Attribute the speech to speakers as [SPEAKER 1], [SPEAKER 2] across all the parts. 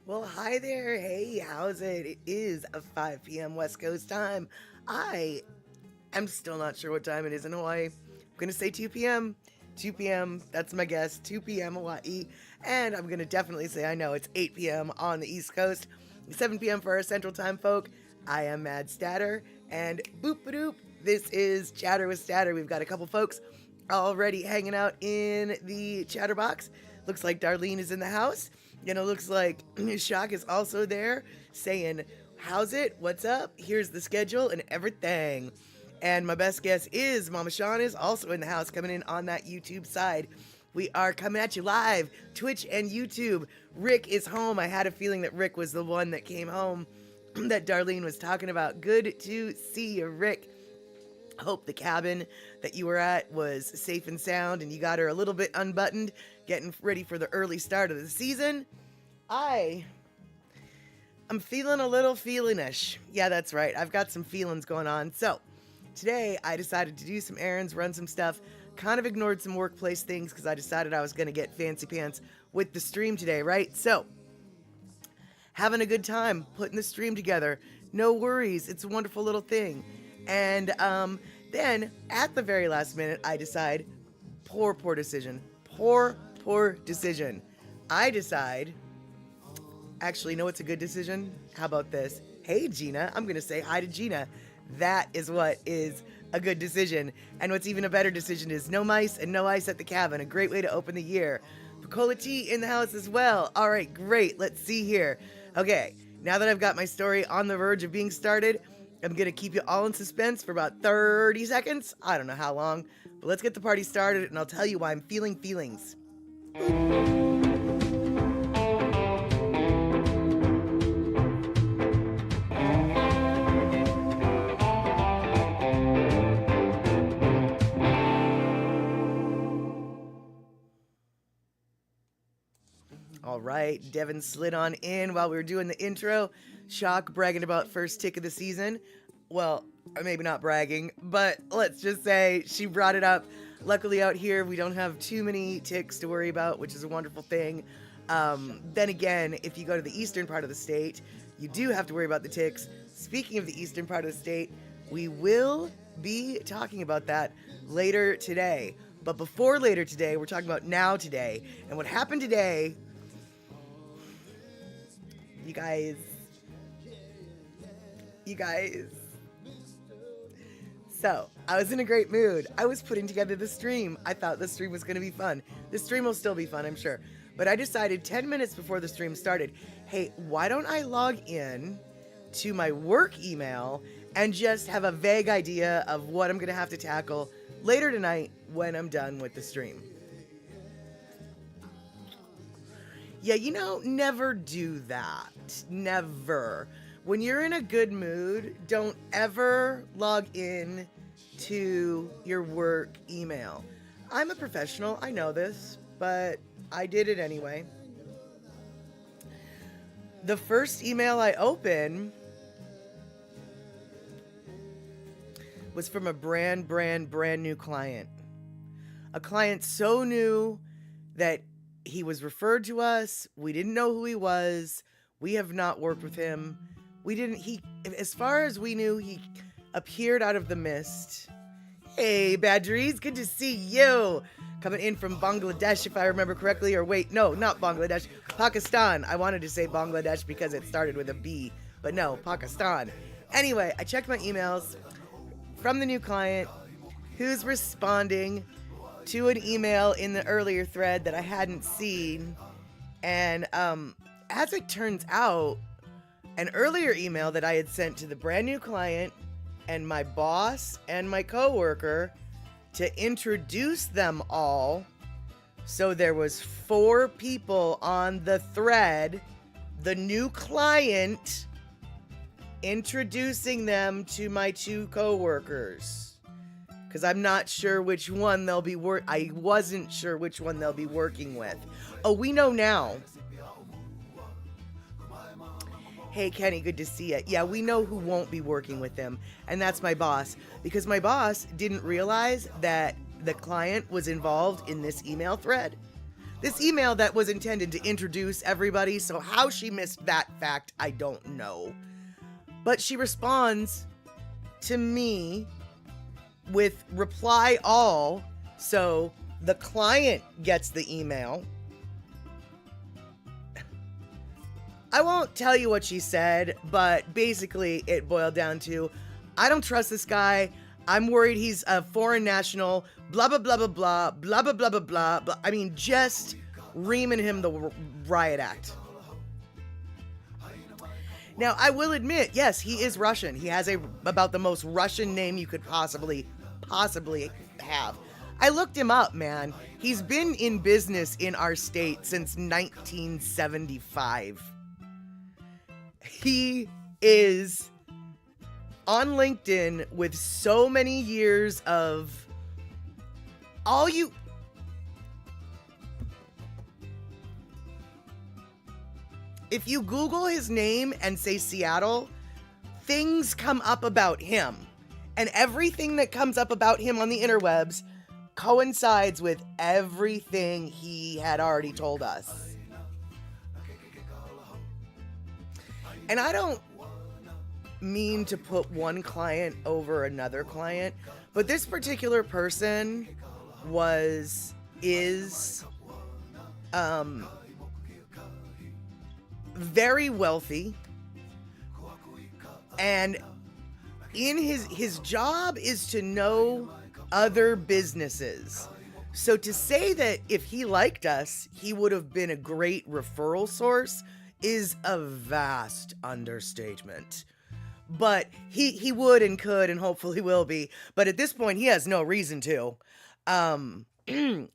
[SPEAKER 1] Well, hi there. Hey, how's it? It is a 5 p.m. West Coast time. I am still not sure what time it is in Hawaii. I'm going to say 2 p.m. 2 p.m. That's my guess. 2 p.m. Hawaii. And I'm going to definitely say I know it's 8 p.m. on the East Coast. 7 p.m. for our Central Time folk. I am Mad Statter. And boop a doop. This is Chatter with Statter. We've got a couple folks already hanging out in the chatterbox. Looks like Darlene is in the house. And it looks like Shock is also there saying, how's it? What's up? Here's the schedule and everything. And my best guess is Mama Sean is also in the house coming in on that YouTube side. We are coming at you live, Twitch and YouTube. Rick is home. I had a feeling that Rick was the one that came home that Darlene was talking about. Good to see you, Rick. Hope the cabin that you were at was safe and sound and you got her a little bit unbuttoned, getting ready for the early start of the season. I'm feeling a little feelinish. Yeah, that's right. I've got some feelings going on. So today I decided to do some errands, run some stuff, kind of ignored some workplace things because I decided I was going to get fancy pants with the stream today, right? So having a good time putting the stream together. No worries. It's a wonderful little thing. And then at the very last minute, I decide, poor decision. Poor decision. I decide, actually, you know what's a good decision? How about this? Hey, Gina. I'm going to say hi to Gina. That is what is a good decision. And what's even a better decision is no mice and no ice at the cabin. A great way to open the year. Picola tea in the house as well. All right, great. Let's see here. Okay, now that I've got my story on the verge of being started, I'm going to keep you all in suspense for about 30 seconds. I don't know how long, but let's get the party started and I'll tell you why I'm feeling feelings. All right, Devin slid on in while we were doing the intro. Shock bragging about first tick of the season. Well, maybe not bragging, but let's just say she brought it up. Luckily out here, we don't have too many ticks to worry about, which is a wonderful thing. Then again, if you go to the eastern part of the state, you do have to worry about the ticks. Speaking of the eastern part of the state, we will be talking about that later today. But before later today, we're talking about now today. And what happened today, you guys. So, I was in a great mood. I was putting together the stream. I thought the stream was going to be fun. The stream will still be fun, I'm sure. But I decided 10 minutes before the stream started, hey, why don't I log in to my work email and just have a vague idea of what I'm going to have to tackle later tonight when I'm done with the stream. Yeah, never do that. Never. When you're in a good mood, don't ever log in to your work email. I'm a professional, I know this, but I did it anyway. The first email I opened was from a brand new client. A client so new that he was referred to us. We didn't know who he was. We have not worked with him. As far as we knew, he appeared out of the mist. Hey, Badgeries, good to see you. Coming in from Bangladesh, if I remember correctly, or wait, no, not Bangladesh, Pakistan. I wanted to say Bangladesh because it started with a B, but no, Pakistan. Anyway, I checked my emails from the new client who's responding to an email in the earlier thread that I hadn't seen. And as it turns out, an earlier email that I had sent to the brand new client and my boss and my coworker to introduce them all. So there was 4 people on the thread, the new client introducing them to my 2 coworkers. Because I'm not sure which one they'll be I wasn't sure which one they'll be working with. Oh, we know now. Hey, Kenny, good to see you. Yeah, we know who won't be working with them, and that's my boss. Because my boss didn't realize that the client was involved in this email thread. this email that was intended to introduce everybody. So how she missed that fact, I don't know. But she responds to me with reply all. So the client gets the email. I won't tell you what she said, but basically it boiled down to, I don't trust this guy. I'm worried he's a foreign national, blah, blah, blah, blah, blah, blah, blah, blah, blah, blah, blah. I mean, just reaming him the riot act. Now, I will admit, yes, he is Russian. He has about the most Russian name you could possibly have. I looked him up, man. He's been in business in our state since 1975. He is on LinkedIn with so many years of if you Google his name and say Seattle, things come up about him. And everything that comes up about him on the interwebs coincides with everything he had already told us. And I don't mean to put one client over another client, but this particular person is very wealthy, and in his job is to know other businesses. So to say that if he liked us, he would have been a great referral source is a vast understatement. But he would and could and hopefully will be. But at this point, he has no reason to.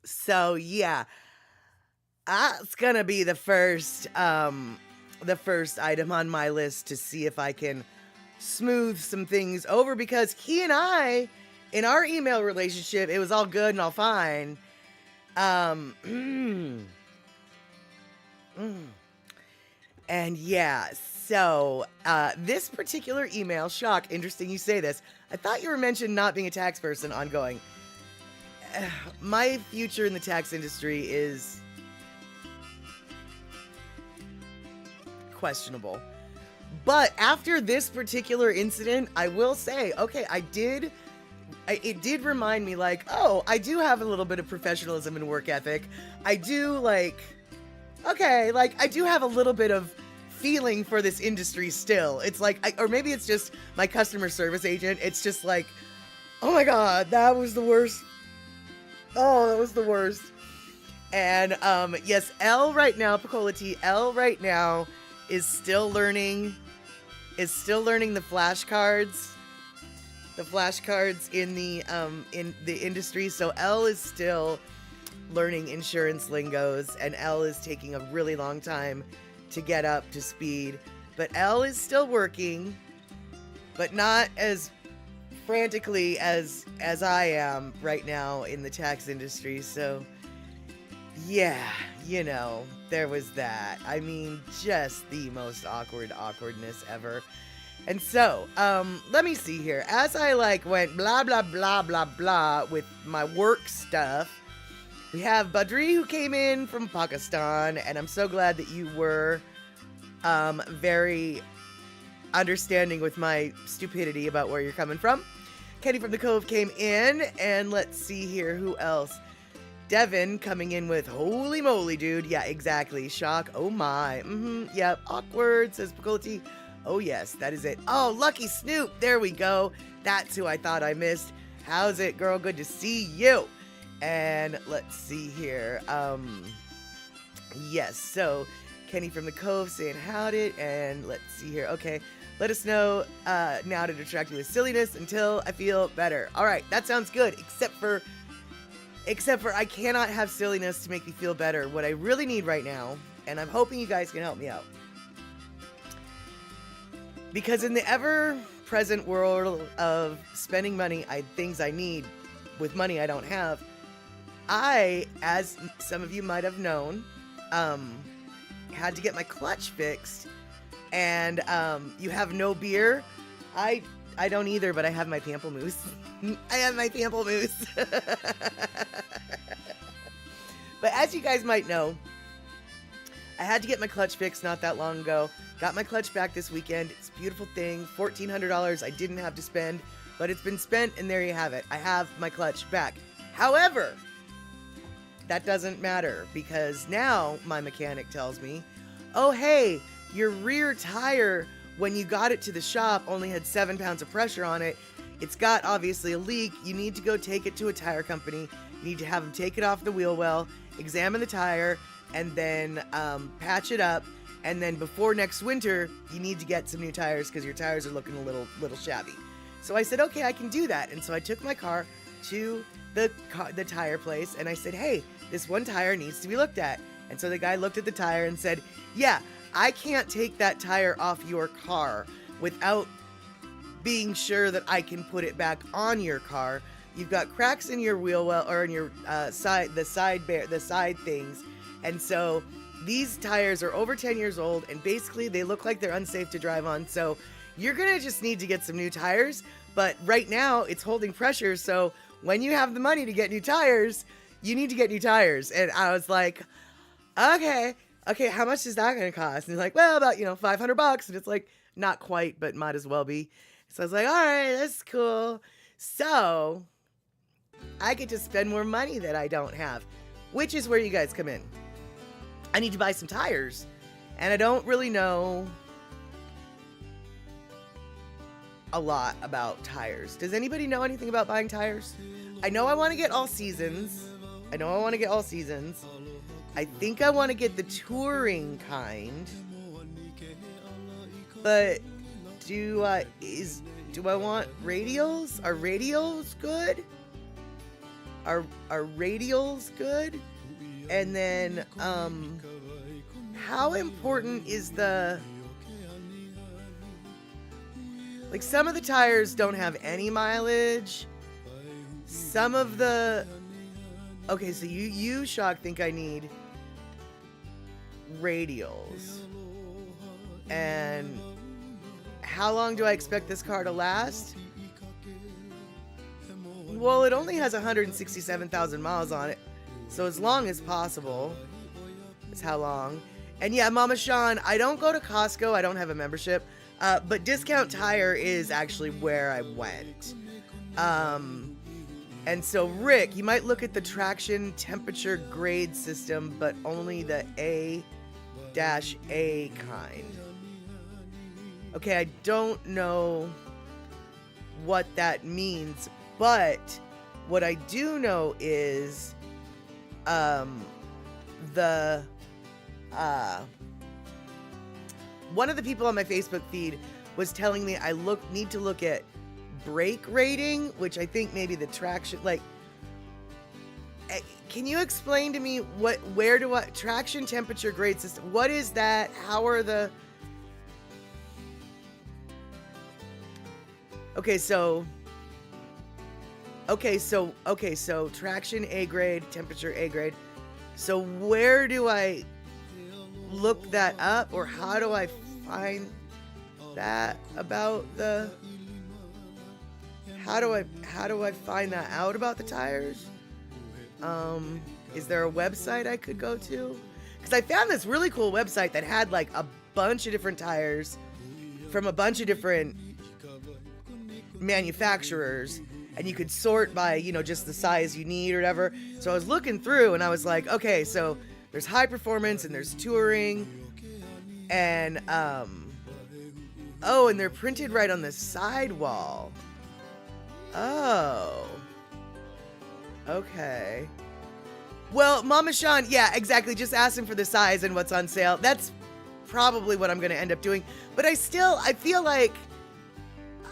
[SPEAKER 1] So yeah, that's gonna be the first item on my list to see if I can smooth some things over, because he and I, in our email relationship, it was all good and all fine. And yeah, so this particular email, Shock, interesting you say this. I thought you were mentioned not being a tax person ongoing. My future in the tax industry is questionable. But after this particular incident, I will say, okay, it did remind me, like, oh, I do have a little bit of professionalism and work ethic. I do, like, okay, like, I do have a little bit of feeling for this industry still. It's like, or maybe it's just my customer service agent. It's just like, oh my God, that was the worst. Oh, that was the worst. And, yes, L right now, Picola T, L right now is still learning the flashcards. The flashcards in the industry. So L is still learning insurance lingos, and L is taking a really long time to get up to speed. But L is still working, but not as frantically as I am right now in the tax industry. So yeah, you know, there was that. I mean, just the most awkwardness ever. And so, let me see here. As I went blah, blah, blah, blah, blah with my work stuff, we have Badri, who came in from Pakistan, and I'm so glad that you were very understanding with my stupidity about where you're coming from. Kenny from the Cove came in, and let's see here, who else? Devin coming in with, holy moly, dude. Yeah, exactly. Shock. Oh my. Yep. Awkward, says Picola. Oh yes, that is it. Oh, Lucky Snoop. There we go. That's who I thought I missed. How's it, girl? Good to see you. And let's see here. Yes, so Kenny from the Cove saying howdy, and let's see here. Okay, let us know now to distract you with silliness until I feel better. All right, that sounds good, except for I cannot have silliness to make me feel better. What I really need right now, and I'm hoping you guys can help me out, because in the ever-present world of spending money, things I need with money I don't have, I, as some of you might have known, had to get my clutch fixed, and you have no beer. I don't either, but I have my pamplemousse. I have my pamplemousse. But as you guys might know, I had to get my clutch fixed not that long ago. Got my clutch back this weekend. It's a beautiful thing. $1,400 I didn't have to spend, but it's been spent, and there you have it. I have my clutch back. However, that doesn't matter, because now my mechanic tells me, oh, hey, your rear tire, when you got it to the shop, only had 7 pounds of pressure on it. It's got, obviously, a leak. You need to go take it to a tire company. You need to have them take it off the wheel well, examine the tire, and then patch it up. And then before next winter, you need to get some new tires because your tires are looking a little shabby. So I said, okay, I can do that. And so I took my car to the tire place, and I said, hey, this one tire needs to be looked at. And so the guy looked at the tire and said, yeah, I can't take that tire off your car without being sure that I can put it back on your car. You've got cracks in your wheel well, or in your side things. And so these tires are over 10 years old, and basically they look like they're unsafe to drive on. So you're going to just need to get some new tires. But right now it's holding pressure. So when you have the money to get new tires, you need to get new tires. And I was like, okay, how much is that going to cost? And he's like, well, about, $500. And it's like, not quite, but might as well be. So I was like, all right, that's cool. So I get to spend more money that I don't have, which is where you guys come in. I need to buy some tires, and I don't really know a lot about tires. Does anybody know anything about buying tires? I know I want to get all seasons. I think I want to get the touring kind. But do I want radials? Are radials good? Are radials good? And then how important is some of the tires don't have any mileage. Some of the okay, so you Shock think I need radials. And how long do I expect this car to last? Well, it only has 167,000 miles on it. So as long as possible is how long. And yeah, Mama Sean, I don't go to Costco. I don't have a membership. But Discount Tire is actually where I went. And so, Rick, you might look at the traction temperature grade system, but only the A-A kind. Okay, I don't know what that means, but what I do know is one of the people on my Facebook feed was telling me I need to look at brake rating, which I think maybe the traction, can you explain to me where do I traction temperature grade system? What is that? How are the so traction A grade, temperature A grade. So where do I look that up, or how do I find that about the how do I find that out about the tires? Is there a website I could go to? Because I found this really cool website that had like a bunch of different tires from a bunch of different manufacturers, and you could sort by, just the size you need or whatever. So I was looking through and I was like, okay, so there's high performance and there's touring, and and they're printed right on the sidewall. Oh. Okay. Well, Mama Sean, yeah, exactly. Just ask him for the size and what's on sale. That's probably what I'm going to end up doing. But I feel like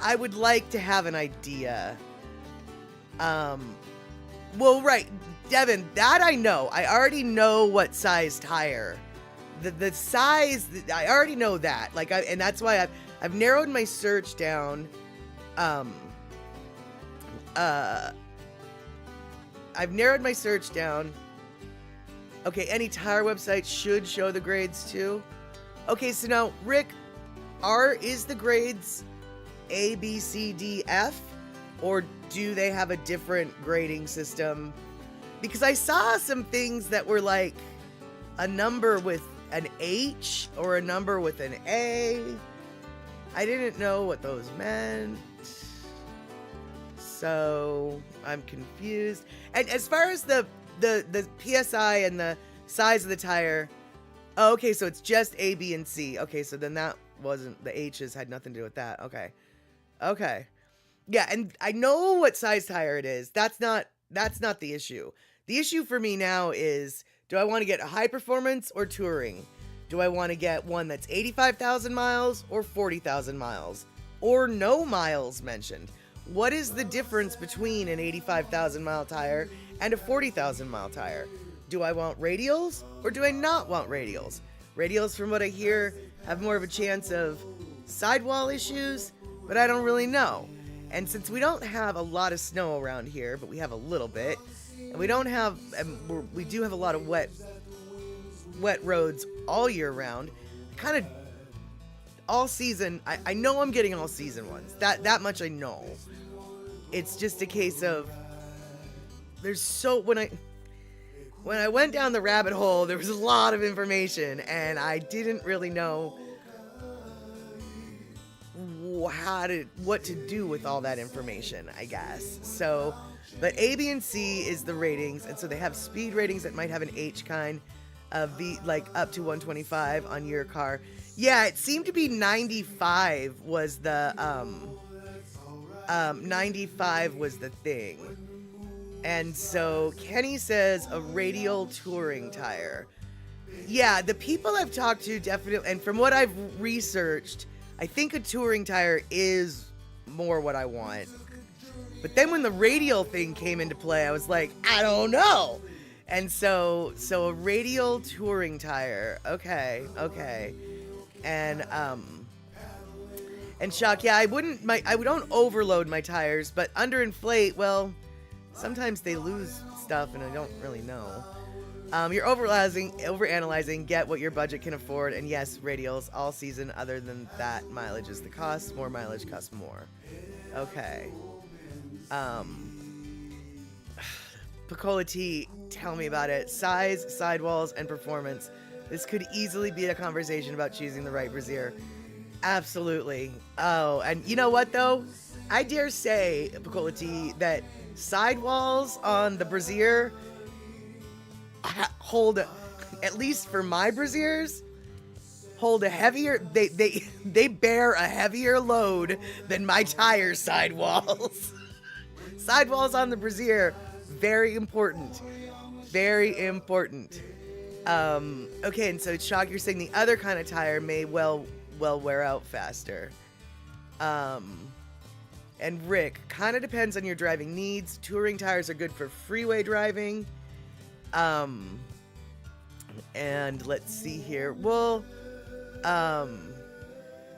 [SPEAKER 1] I would like to have an idea. Well, right, Devin, that I know. I already know what size tire. The size, I already know that. And that's why I've narrowed my search down. I've narrowed my search down. Okay, any tire website should show the grades too. Okay, so now, Rick, is the grades A, B, C, D, F? Or do they have a different grading system? because I saw some things that were like a number with an H or a number with an A. I didn't know what those meant. So I'm confused. And as far as the PSI and the size of the tire, oh, okay, so it's just A, B, and C. Okay, so then that wasn't, the H's had nothing to do with that. Okay. Okay. Yeah, and I know what size tire it is. That's not the issue. The issue for me now is, do I want to get a high performance or touring? Do I want to get one that's 85,000 miles or 40,000 miles? Or no miles mentioned? What is the difference between an 85,000 mile tire and a 40,000 mile tire? Do I want radials or do I not want radials? Radials, from what I hear, have more of a chance of sidewall issues, but I don't really know. And since we don't have a lot of snow around here, but we have a little bit, and we do have a lot of wet roads all year round, kind of all season. I know I'm getting all season ones. That much I know. It's just a case of when I went down the rabbit hole, there was a lot of information, and I didn't really know what to do with all that information, I guess. So, but A, B, and C is the ratings, and so they have speed ratings that might have an H kind of like up to 125 on your car. Yeah, it seemed to be 95 was the 95 was the thing. And so Kenny says a radial touring tire. Yeah, the people I've talked to definitely, and from what I've researched, I think a touring tire is more what I want. But then when the radial thing came into play, I was like, I don't know. And so a radial touring tire. Okay. And shock, yeah, I don't overload my tires, but underinflate, well, sometimes they lose stuff and I don't really know. You're overanalyzing, get what your budget can afford, and yes, radials all season. Other than that, mileage is the cost. More mileage costs more. Okay. Picola T, tell me about it. Size, sidewalls, and performance. This could easily be a conversation about choosing the right brassiere. Absolutely. Oh, and you know what though? I dare say, Picola T, that sidewalls on the brassiere hold, at least for my brassieres, hold a heavier, they bear a heavier load than my tire sidewalls. Sidewalls on the brassiere, very important. Very important. Okay, and so Shock, you're saying the other kind of tire may well wear out faster. And Rick, kind of depends on your driving needs. Touring tires are good for freeway driving. And let's see here. Well,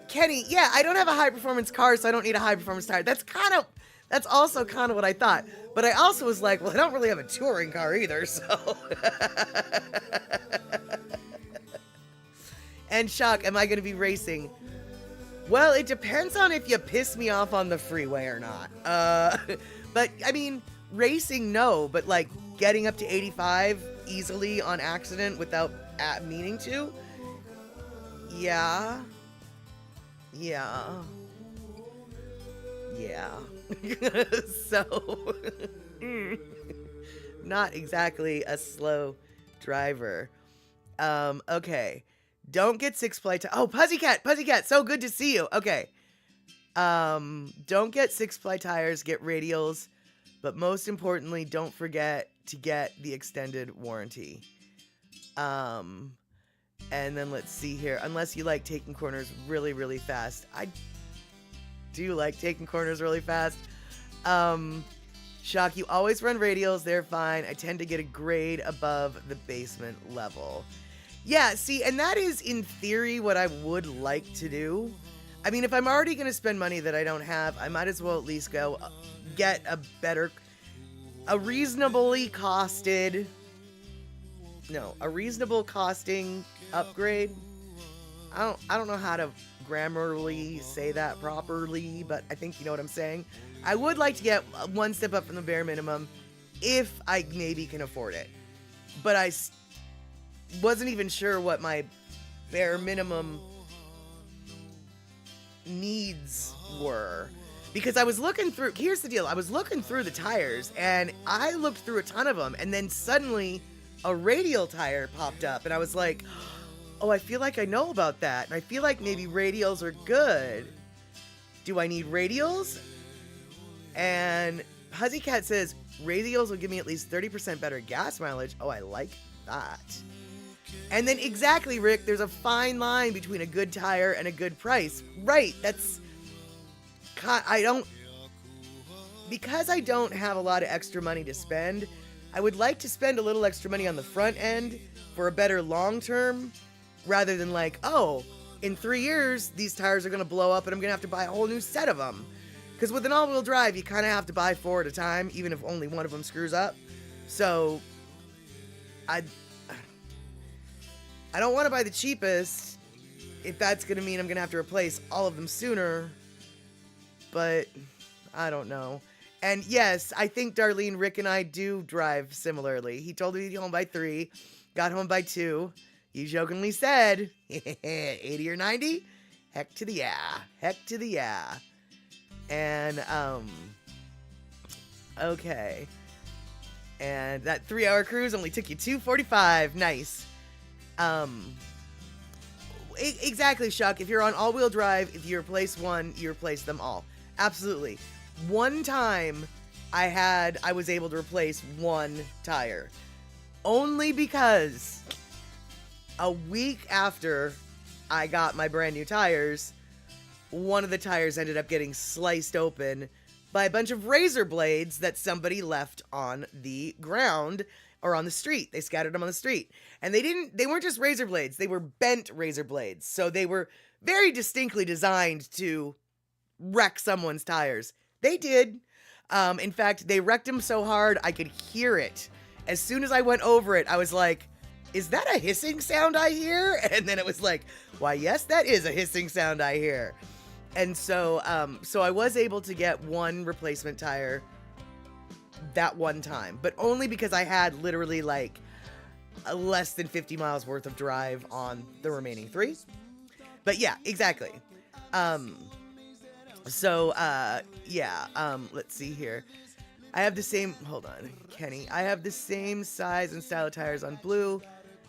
[SPEAKER 1] Kenny, yeah, I don't have a high performance car, so I don't need a high performance tire. That's also kind of what I thought. But I also was like, well, I don't really have a touring car either, so. And Shock, am I going to be racing? Well, it depends on if you piss me off on the freeway or not. But, I mean, racing, no. But, like, getting up to 85 easily on accident without meaning to? Yeah. So, not exactly a slow driver. Okay. Don't get 6-ply tires. Oh, Puzzycat, so good to see you. Okay. Don't get 6-ply tires, get radials, but most importantly, don't forget to get the extended warranty. And then let's see here. Unless you like taking corners really, really fast. I do like taking corners really fast. Shock, you always run radials. They're fine. I tend to get a grade above the basement level. Yeah, see, and that is, in theory, what I would like to do. I mean, if I'm already going to spend money that I don't have, I might as well at least go get a reasonable costing upgrade. I don't know how to grammarly say that properly, but I think you know what I'm saying. I would like to get one step up from the bare minimum if I maybe can afford it. But wasn't even sure what my bare minimum needs were. Because I was looking through, here's the deal, I was looking through the tires, and I looked through a ton of them, and then suddenly a radial tire popped up, and I was like, oh, I feel like I know about that, and I feel like maybe radials are good. Do I need radials? And Huzzycat says, radials will give me at least 30% better gas mileage. Oh, I like that. And then exactly, Rick, there's a fine line between a good tire and a good price. Right, because I don't have a lot of extra money to spend, I would like to spend a little extra money on the front end for a better long term, rather than like, oh, in 3 years, these tires are going to blow up and I'm going to have to buy a whole new set of them. Because with an all-wheel drive, you kind of have to buy 4 at a time, even if only one of them screws up. So, I don't want to buy the cheapest if that's going to mean I'm going to have to replace all of them sooner. But I don't know. And yes, I think Darlene, Rick, and I do drive similarly. He told me he'd be home by 3, got home by 2. You jokingly said, 80 or 90? Heck to the yeah. Heck to the yeah. And, okay. And that 3-hour cruise only took you 2:45. Nice. Exactly, Shuck. If you're on all-wheel drive, if you replace one, you replace them all. Absolutely. One time I was able to replace one tire. Only because a week after I got my brand new tires, one of the tires ended up getting sliced open by a bunch of razor blades that somebody left on the ground or on the street. They scattered them on the street. And they weren't just razor blades, they were bent razor blades. So they were very distinctly designed to wreck someone's tires. They did. In fact, they wrecked them so hard I could hear it. As soon as I went over it, I was like, is that a hissing sound I hear? And then it was like, why, yes, that is a hissing sound I hear. And so I was able to get one replacement tire that one time, but only because I had literally like less than 50 miles worth of drive on the remaining 3. But yeah, exactly. Let's see here. I have the same, hold on, Kenny. I have the same size and style of tires on Blue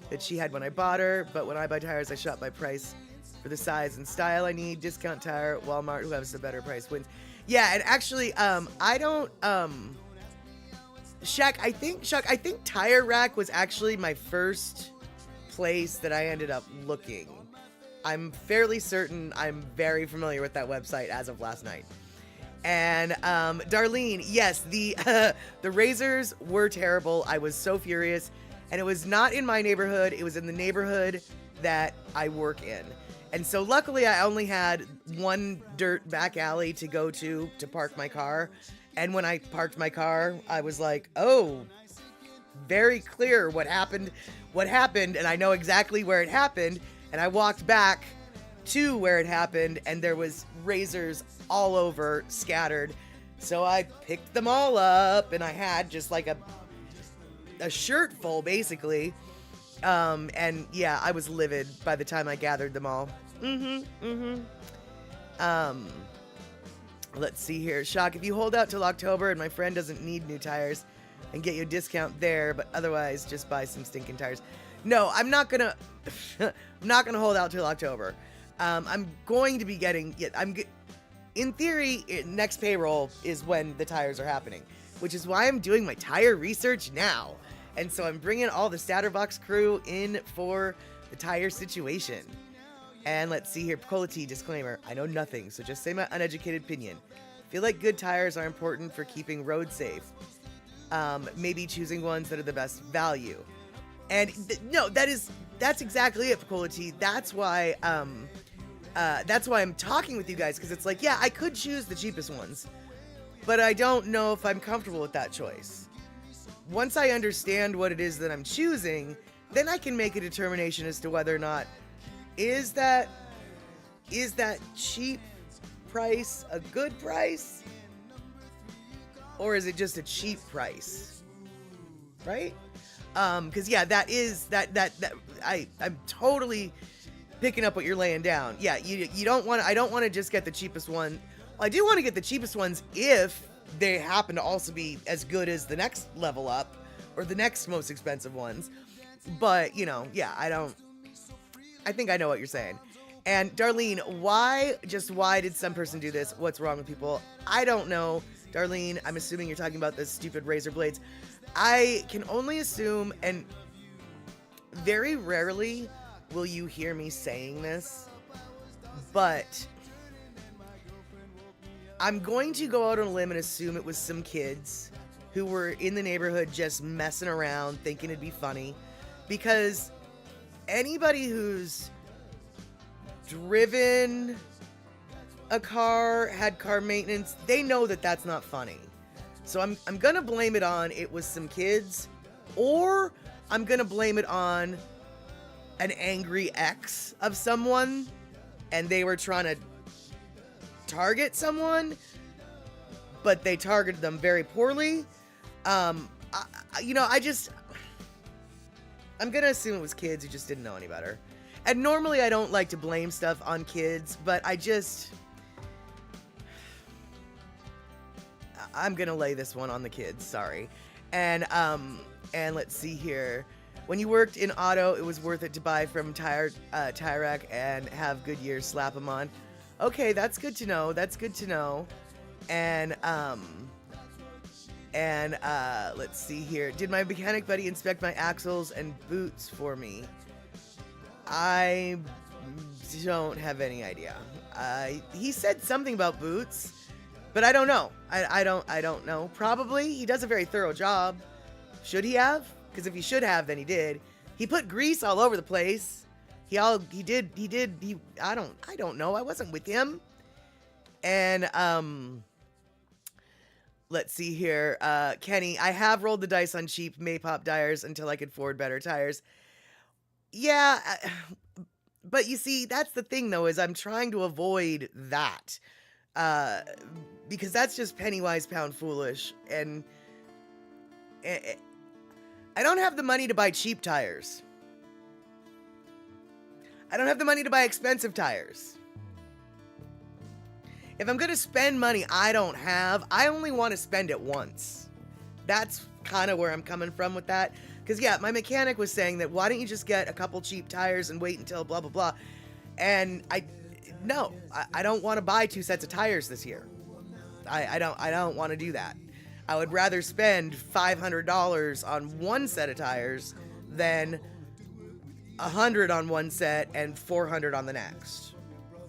[SPEAKER 1] that she had when I bought her, but when I buy tires, I shop by price for the size and style I need. Discount tire, Walmart, who has the better price wins. Yeah, and actually, I don't, Shaq, I think Tire Rack was actually my first place that I ended up looking. I'm fairly certain I'm very familiar with that website as of last night. And Darlene, yes, the razors were terrible. I was so furious. And it was not in my neighborhood. It was in the neighborhood that I work in. And so luckily I only had one dirt back alley to go to park my car. And when I parked my car, I was like, oh, very clear what happened, and I know exactly where it happened. And I walked back to where it happened, and there was razors all over, scattered. So I picked them all up, and I had just like a shirt full, basically. And yeah, I was livid by the time I gathered them all. Let's see here. Shock, if you hold out till October and my friend doesn't need new tires, and get you a discount there, but otherwise just buy some stinking tires. No, I'm not gonna hold out till October. I'm going to be getting, in theory, next payroll is when the tires are happening, which is why I'm doing my tire research now. And so I'm bringing all the Statterbox crew in for the tire situation. And let's see here, Cola Tea disclaimer, I know nothing, so just say my uneducated opinion. Feel like good tires are important for keeping roads safe. Maybe choosing ones that are the best value. And no, that's exactly it, Cola Tea. That's why I'm talking with you guys, because it's like, yeah, I could choose the cheapest ones, but I don't know if I'm comfortable with that choice. Once I understand what it is that I'm choosing, then I can make a determination as to whether or not is that cheap price a good price, or is it just a cheap price? right? Because yeah, that is that I'm totally picking up what you're laying down. Yeah, you don't want. I don't want to just get the cheapest one. I do want to get the cheapest ones if they happen to also be as good as the next level up or the next most expensive ones. But yeah, I think I know what you're saying. And Darlene, why did some person do this? What's wrong with people? I don't know. Darlene, I'm assuming you're talking about the stupid razor blades. I can only assume, and very rarely will you hear me saying this, but I'm going to go out on a limb and assume it was some kids who were in the neighborhood just messing around, thinking it'd be funny, because anybody who's driven a car, had car maintenance, they know that that's not funny. So I'm gonna blame it on it was some kids, or I'm gonna blame it on an angry ex of someone, and they were trying to target someone, but they targeted them very poorly. I'm gonna assume it was kids who just didn't know any better. And normally I don't like to blame stuff on kids, but I'm gonna lay this one on the kids, sorry. And let's see here. When you worked in auto, it was worth it to buy from Tire Rack and have Goodyear slap them on. Okay, that's good to know. That's good to know. And let's see here. Did my mechanic buddy inspect my axles and boots for me? I don't have any idea. He said something about boots, but I don't know. I don't know. Probably he does a very thorough job. Should he have? Because if he should have, then he did. He put grease all over the place. I don't know. I wasn't with him. And let's see here. Kenny, I have rolled the dice on cheap Maypop tires until I could afford better tires. Yeah, but you see, that's the thing though, is I'm trying to avoid that. Because that's just penny wise, pound foolish. And I don't have the money to buy cheap tires. I don't have the money to buy expensive tires. If I'm going to spend money I only want to spend it once. That's kind of where I'm coming from with that. Because, yeah, my mechanic was saying that, why don't you just get a couple cheap tires and wait until blah, blah, blah. And I don't want to buy 2 sets of tires this year. I don't want to do that. I would rather spend $500 on 1 set of tires than $100 on 1 set and $400 on the next.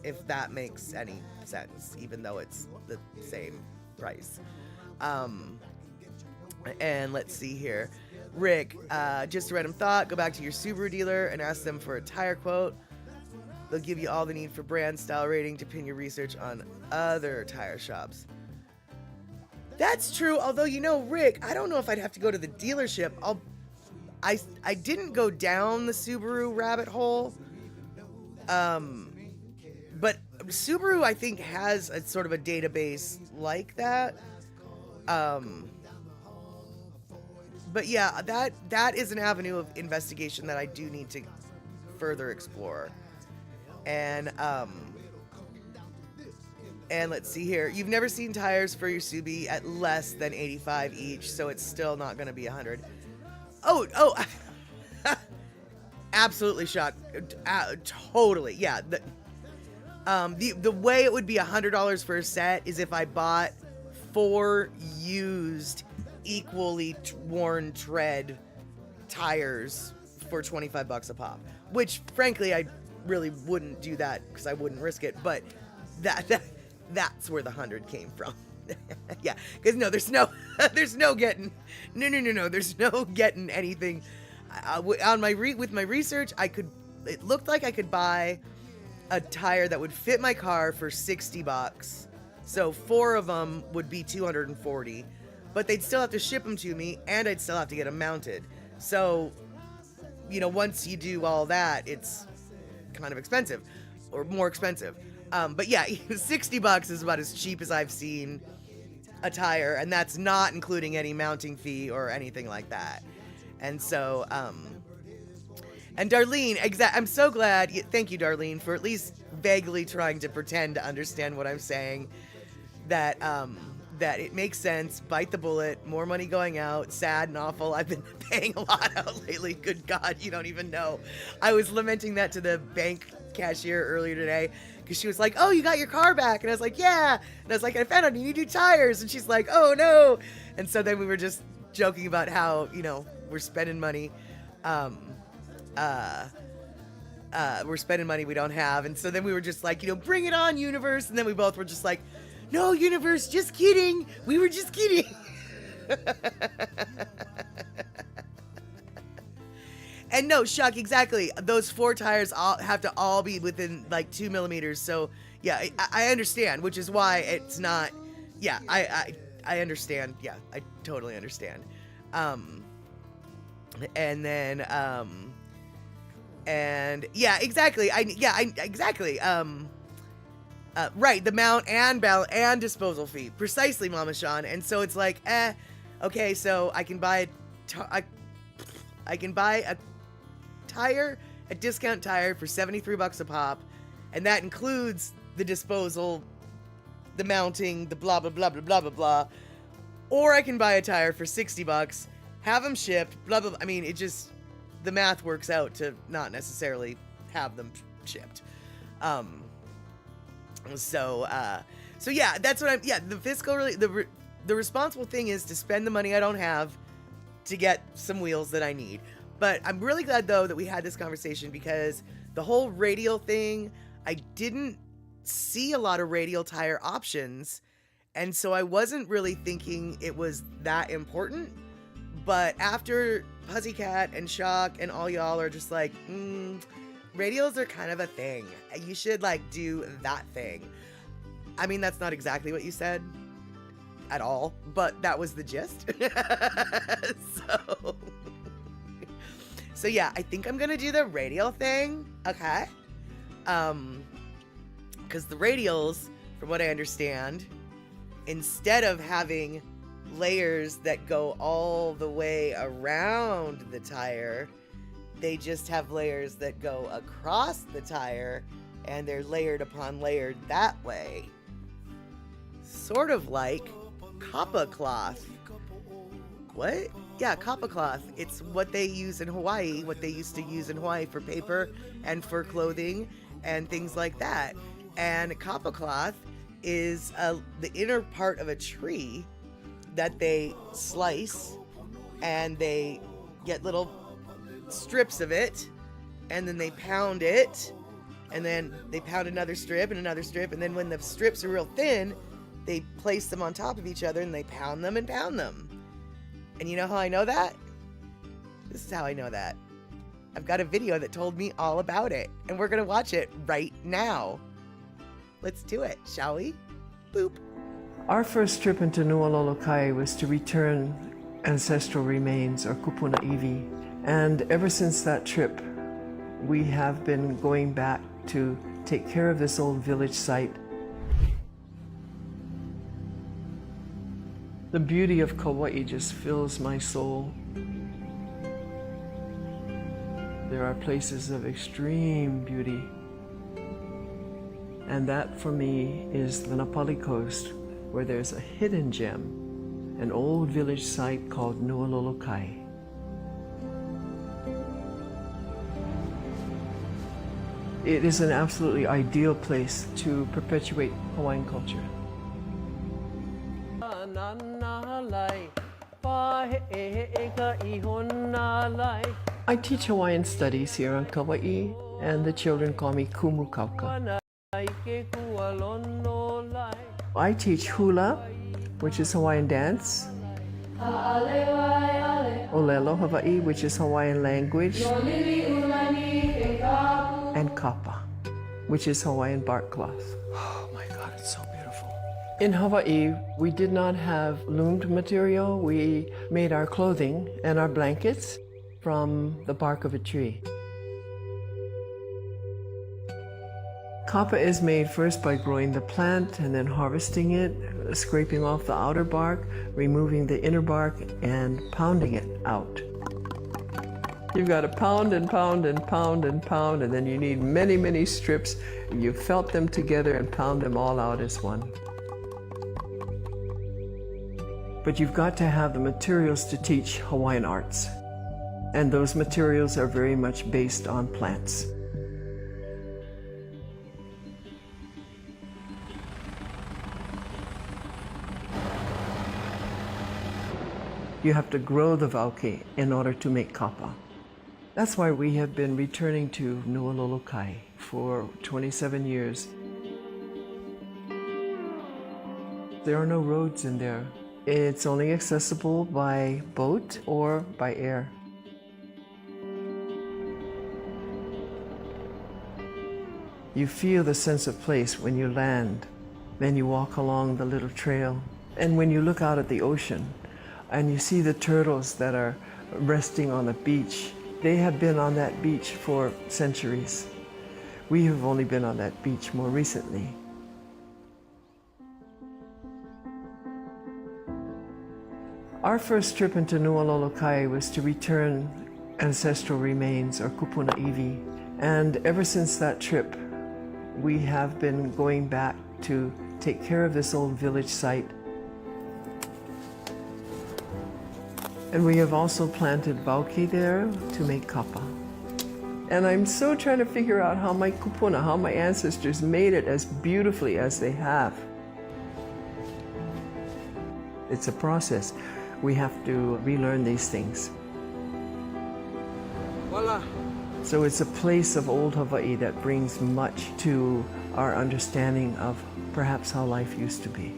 [SPEAKER 1] If that makes any sense, even though it's the same price. And let's see here. Rick, just a random thought. Go back to your Subaru dealer and ask them for a tire quote. They'll give you all the need for brand, style, rating to pin your research on other tire shops. That's true, although, Rick, I don't know if I'd have to go to the dealership. I didn't go down the Subaru rabbit hole. But Subaru, I think, has a sort of a database like that. But yeah, that is an avenue of investigation that I do need to further explore. And let's see here. You've never seen tires for your Subi at less than 85 each, so it's still not going to be 100. Oh, absolutely shocked. Totally, yeah. The way it would be $100 for a set is if I bought 4 used, equally worn tread tires for $25 a pop. Which, frankly, I really wouldn't do that because I wouldn't risk it. But that's where the 100 came from. Yeah, because there's no getting anything. With my research, it looked like I could buy a tire that would fit my car for $60. So 4 of them would be $240, but they'd still have to ship them to me, and I'd still have to get them mounted. So, once you do all that, it's kind of expensive, or more expensive. But yeah, $60 is about as cheap as I've seen a tire, and that's not including any mounting fee or anything like that. And so, and Darlene, I'm so glad. Thank you, Darlene, for at least vaguely trying to pretend to understand what I'm saying. That that it makes sense. Bite the bullet. More money going out. Sad and awful. I've been paying a lot out lately. Good God, you don't even know. I was lamenting that to the bank cashier earlier today because she was like, "Oh, you got your car back," and I was like, "Yeah," and I was like, "I found out you need new tires," and she's like, "Oh no," and so then we were just joking about how we're spending money. We're spending money we don't have, and so then we were just like, bring it on, universe, and then we both were just like, no, universe, just kidding, we were just kidding. And no, Shuck, exactly, those 4 tires have to all be within like 2 millimeters, so yeah, I understand, which is why it's not, yeah, I understand, yeah, I totally understand. And then, and yeah, exactly. Exactly. Right. The mount and ballot and disposal fee. Precisely, Mama Sean. And so it's like, okay, so I can buy I can buy a tire, a discount tire for $73 a pop. And that includes the disposal, the mounting, the blah, blah, blah, blah, blah, blah, blah. Or I can buy a tire for $60, have them shipped, blah, blah, blah. I mean, it just, the math works out to not necessarily have them shipped. So yeah, that's what the fiscal, really, the responsible thing is to spend the money I don't have to get some wheels that I need. But I'm really glad, though, that we had this conversation because the whole radial thing, I didn't see a lot of radial tire options. And so I wasn't really thinking it was that important. But after Pussycat and Shock and all y'all are just like, radials are kind of a thing. You should do that thing. I mean, that's not exactly what you said at all, but that was the gist. So yeah, I think I'm gonna do the radial thing. Okay. Because the radials, from what I understand, instead of having layers that go all the way around the tire, they just have layers that go across the tire, and they're layered upon layered that way. Sort of like Kappa cloth. What? Yeah, Kappa cloth. It's what they use in Hawaii, what they used to use in Hawaii for paper and for clothing and things like that. And Kappa cloth is the inner part of a tree that they slice, and they get little strips of it, and then they pound it, and then they pound another strip and another strip, and then when the strips are real thin, they place them on top of each other and they pound them and pound them. And you know how I know that? This is how I know that. I've got a video that told me all about it, and we're gonna watch it right now. Let's do it, shall we? Boop.
[SPEAKER 2] Our first trip into Nuololokai was to return ancestral remains, or kupuna iwi. And ever since that trip, we have been going back to take care of this old village site. The beauty of Kauai just fills my soul. There are places of extreme beauty. And that for me is the Napali Coast, where there's a hidden gem, an old village site called Nuololokai. It is an absolutely ideal place to perpetuate Hawaiian culture. I teach Hawaiian studies here on Kauai, and the children call me Kumukauka. I teach hula, which is Hawaiian dance, Olelo Hawaii, which is Hawaiian language, and kapa, which is Hawaiian bark cloth. Oh my God, it's so beautiful. In Hawaii, we did not have loomed material. We made our clothing and our blankets from the bark of a tree. Kapa is made first by growing the plant and then harvesting it, scraping off the outer bark, removing the inner bark, and pounding it out. You've got to pound and pound and pound and pound, and then you need many, many strips. You felt them together and pound them all out as one. But you've got to have the materials to teach Hawaiian arts. And those materials are very much based on plants. You have to grow the vauke in order to make kapa. That's why we have been returning to Nuololokai for 27 years. There are no roads in there. It's only accessible by boat or by air. You feel the sense of place when you land. Then you walk along the little trail. And when you look out at the ocean and you see the turtles that are resting on the beach, they have been on that beach for centuries. We have only been on that beach more recently. Our first trip into Nuololokai was to return ancestral remains, or kupuna iwi. And ever since that trip, we have been going back to take care of this old village site. And we have also planted vauke there to make kapa. And I'm so trying to figure out how my kupuna, how my ancestors made it as beautifully as they have. It's a process. We have to relearn these things. Voila. So it's a place of old Hawaii that brings much to our understanding of perhaps how life used to be.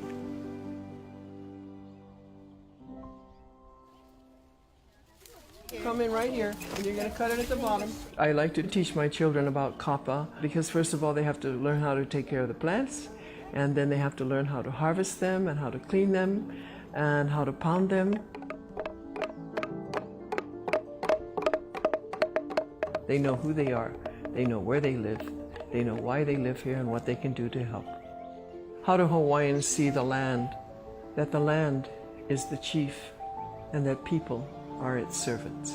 [SPEAKER 2] Come in right here, and you're going to cut it at the bottom. I like to teach my children about kapa because first of all they have to learn how to take care of the plants, and then they have to learn how to harvest them and how to clean them and how to pound them. They know who they are, they know where they live, they know why they live here and what they can do to help. How do Hawaiians see the land? That the land is the chief and that people are its servants.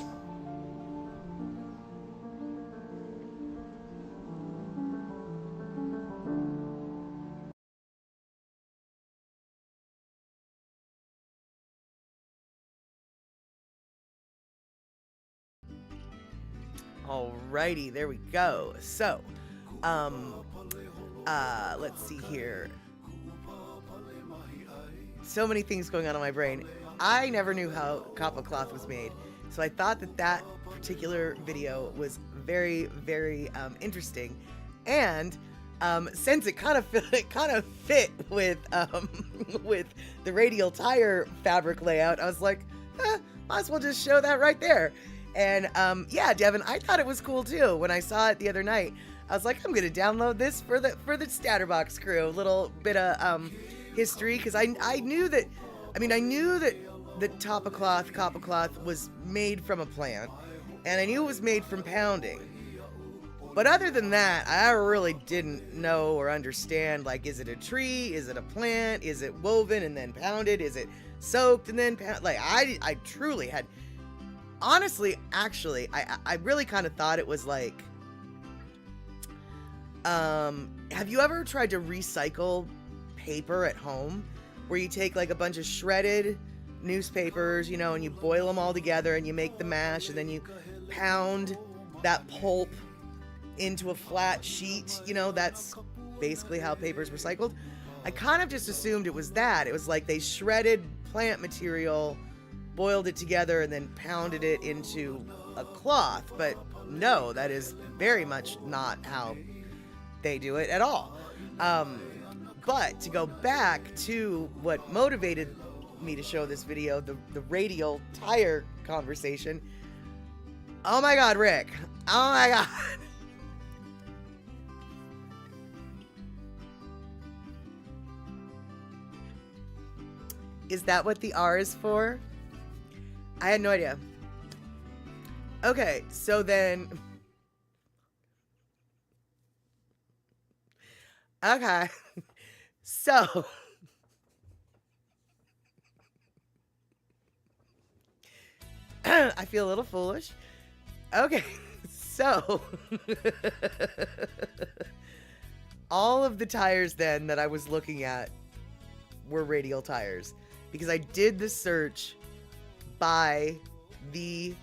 [SPEAKER 1] Alrighty, there we go. So, let's see here. So many things going on in my brain. I never knew how kapa cloth was made, so I thought that that particular video was very, very interesting. And since it kind of fit with with the radial tire fabric layout, I was like, might as well just show that right there. And yeah, Devin, I thought it was cool too. When I saw it the other night, I was like, I'm gonna download this for the Statterbox crew. A little bit of history, because I knew that. I knew that the kapa cloth was made from a plant, and I knew it was made from pounding. But other than that, I really didn't know or understand, like, is it a tree? Is it a plant? Is it woven and then pounded? Is it soaked and then pounded? Like, I truly had, honestly, actually, I really kind of thought it was like, have you ever tried to recycle paper at home? Where you take like a bunch of shredded newspapers, you know, and you boil them all together and you make the mash, and then you pound that pulp into a flat sheet. You know, that's basically how paper is recycled. I kind of just assumed it was that. It was like they shredded plant material, boiled it together, and then pounded it into a cloth. But no, that is very much not how they do it at all. But to go back to what motivated me to show this video, the radial tire conversation. Oh my God, Rick. Oh my God. Is that what the R is for? I had no idea. Okay, so then. Okay. So. I feel a little foolish. Okay, so all of the tires then that I was looking at were radial tires because I did the search by the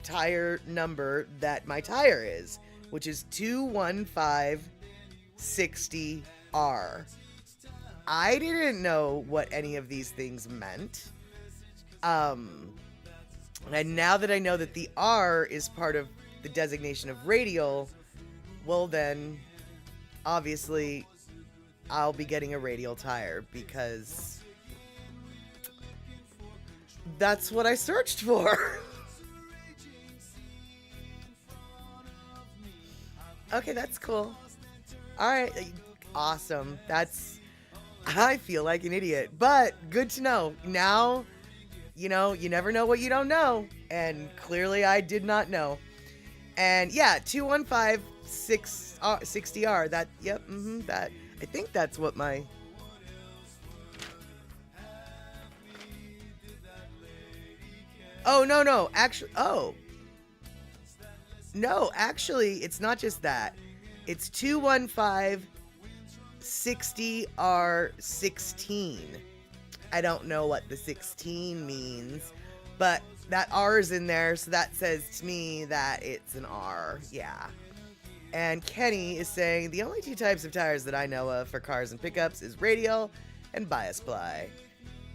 [SPEAKER 1] tire number that my tire is, which is 21560R. I didn't know what any of these things meant. And now that I know that the R is part of the designation of radial, well then, obviously, I'll be getting a radial tire because that's what I searched for. Okay, that's cool. All right, awesome. I feel like an idiot, but good to know. Now, you know, you never know what you don't know, and clearly I did not know. And yeah, 21560R. That, yep, that. I think that's what my... Oh, no, actually, No, actually, it's not just that. It's 21560R16. I don't know what the 16 means, but that R is in there, so that says to me that it's an R. Yeah. And Kenny is saying the only two types of tires that I know of for cars and pickups is radial and bias ply.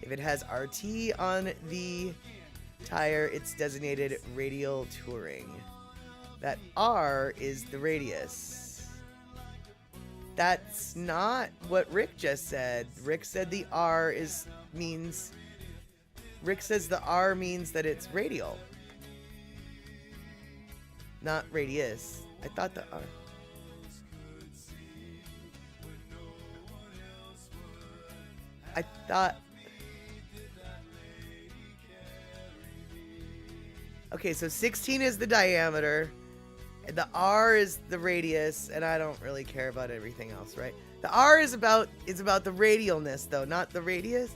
[SPEAKER 1] If it has RT on the tire, it's designated radial touring. That R is the radius. That's not what Rick just said. Rick said the R means... Rick says the R means that it's radial. Not radius. I thought the R... I thought... Okay, so 16 is the diameter. And the R is the radius, and I don't really care about everything else, right? The R is about the radialness, though, not the radius.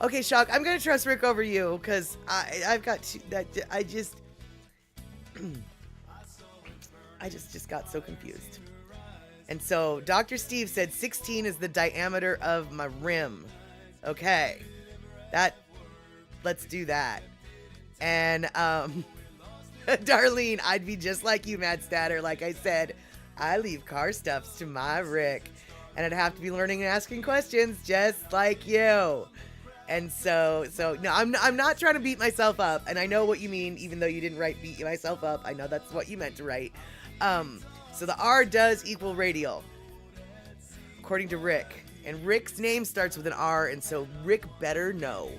[SPEAKER 1] Okay, Shock, I'm gonna trust Rick over you because I've got that. I just got so confused. And so Dr. Steve said 16 is the diameter of my rim. Okay, let's do that. And Darlene, I'd be just like you, Mad Statter. Like I said, I leave car stuffs to my Rick, and I'd have to be learning and asking questions just like you. And so no, I'm not trying to beat myself up, and I know what you mean, even though you didn't write beat myself up. I know that's what you meant to write. So the R does equal radial, according to Rick. And Rick's name starts with an R, and so Rick better know.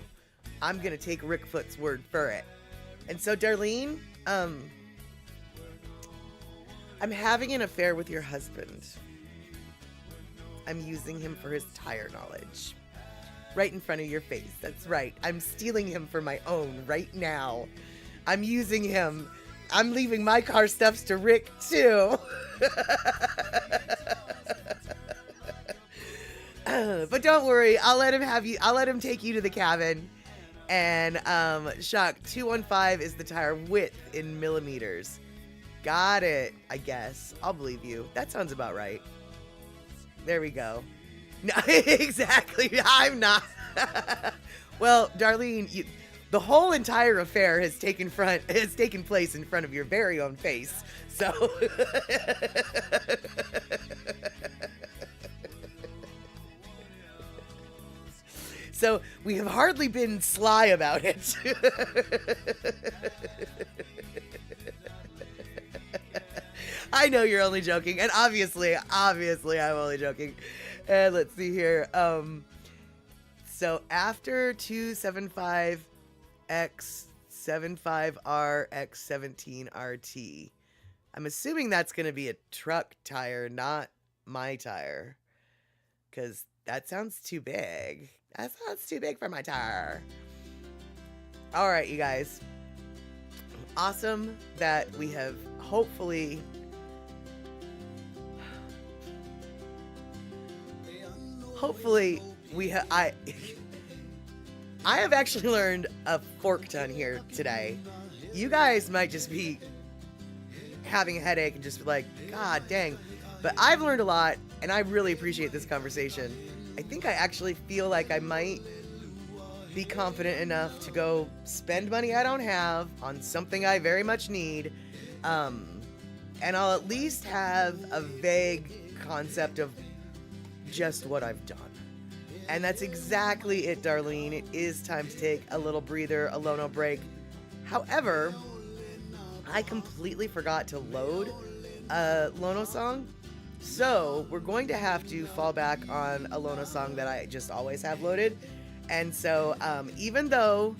[SPEAKER 1] I'm going to take Rick Foot's word for it. And so, Darlene, I'm having an affair with your husband. I'm using him for his tire knowledge. Right in front of your face. That's right. I'm stealing him for my own right now. I'm using him. I'm leaving my car stuffs to Rick, too. But don't worry. I'll let him take you to the cabin. And Shock, 215 is the tire width in millimeters. Got it, I guess. I'll believe you. That sounds about right. There we go. No, exactly. I'm not. Well, Darlene, the whole entire affair has taken place in front of your very own face. So So we have hardly been sly about it. I know you're only joking, and obviously I'm only joking. And let's see here. So after 275X75RX17RT, I'm assuming that's going to be a truck tire, not my tire, because that sounds too big. That sounds too big for my tire. All right, you guys. Awesome that we have hopefully I have actually learned a fork ton here today. You guys might just be having a headache and just be like, God dang. But I've learned a lot, and I really appreciate this conversation. I think I actually feel like I might be confident enough to go spend money I don't have on something I very much need. And I'll at least have a vague concept of just what I've done. And that's exactly it, Darlene. It is time to take a little breather, a Lono break. However, I completely forgot to load a Lono song. So we're going to have to fall back on a Lono song that I just always have loaded. And so even though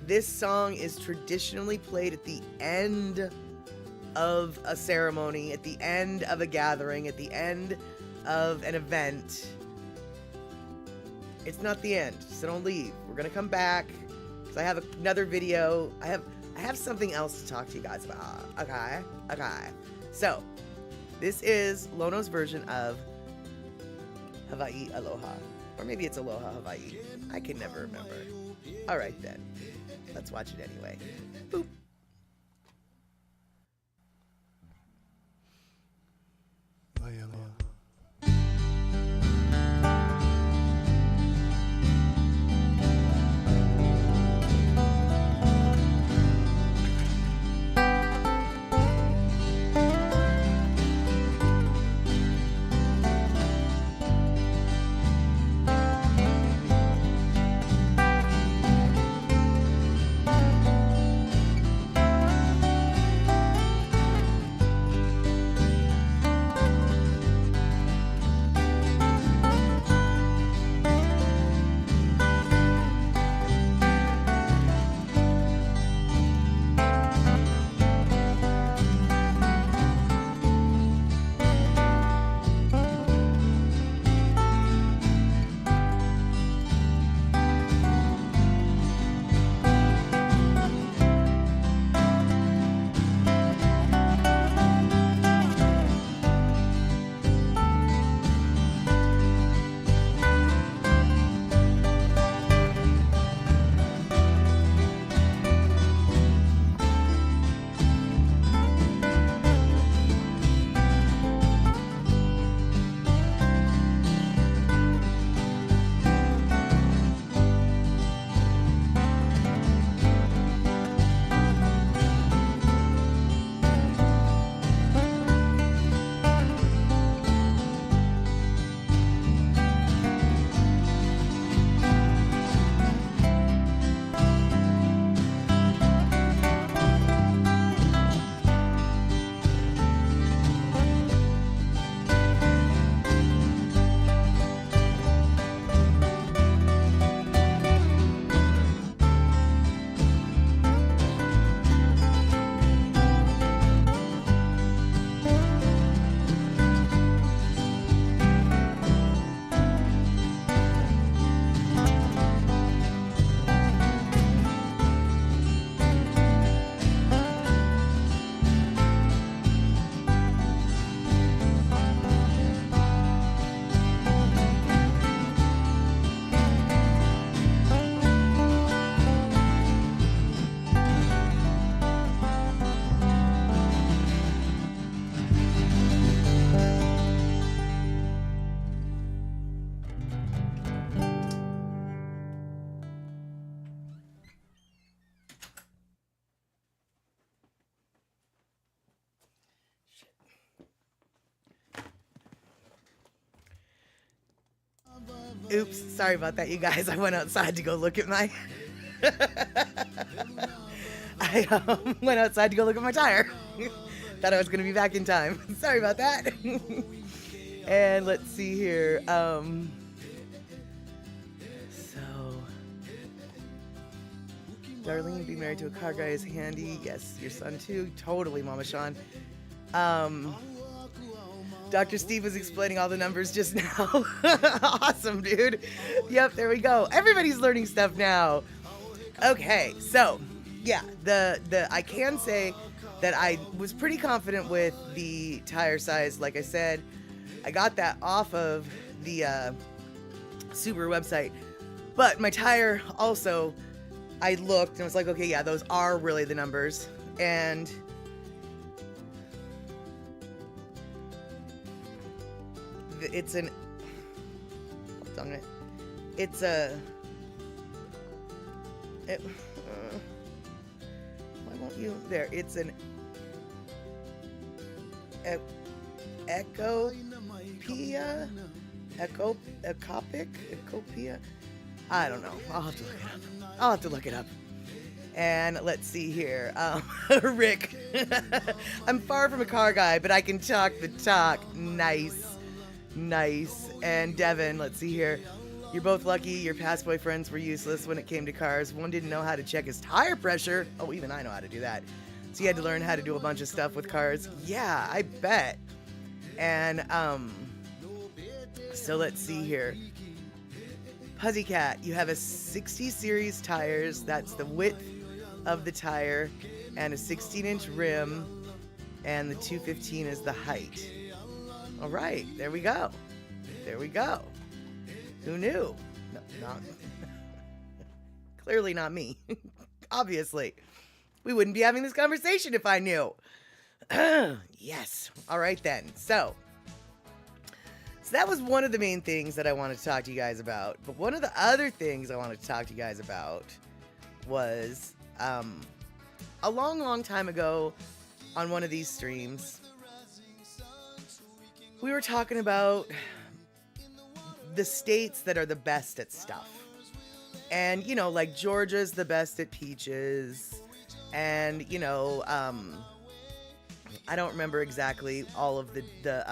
[SPEAKER 1] this song is traditionally played at the end of a ceremony, at the end of a gathering, at the end of an event, it's not the end, so don't leave. We're gonna come back because I have another video. I have something else to talk to you guys about. Okay. So this is Lono's version of Hawaii Aloha, or maybe it's Aloha Hawaii. I can never remember. All right then, let's watch it anyway. Boop. Oops, sorry about that, you guys. I went outside to go look at my... I went outside to go look at my tire. Thought I was going to be back in time. Sorry about that. And let's see here. So, Darlene, be married to a car guy is handy. Yes, your son too. Totally, Mama Sean. Dr. Steve was explaining all the numbers just now. Awesome, dude. Yep, there we go. Everybody's learning stuff now. Okay, so yeah, the I can say that I was pretty confident with the tire size. Like I said, I got that off of the Subaru website. But my tire also, I looked and I was like, okay, yeah, those are really the numbers. And it's an, dang it, it's a, why won't you, there, it's an Ecopia, Ecopia. I don't know. I'll have to look it up. And let's see here. Rick, I'm far from a car guy, but I can talk the talk. Nice. And Devin, let's see here. You're both lucky. Your past boyfriends were useless when it came to cars. One didn't know how to check his tire pressure. Oh, even I know how to do that. So you had to learn how to do a bunch of stuff with cars. Yeah, I bet. And, so let's see here. Pussycat, you have a 60 series tires. That's the width of the tire, and a 16-inch rim, and the 215 is the height. All right, there we go. Who knew? No, not clearly not me. Obviously, we wouldn't be having this conversation if I knew. Yes. All right then. So that was one of the main things that I wanted to talk to you guys about. But one of the other things I wanted to talk to you guys about was a long time ago on one of these streams, we were talking about the states that are the best at stuff. And, you know, like Georgia's the best at peaches. And, you know, I don't remember exactly all of the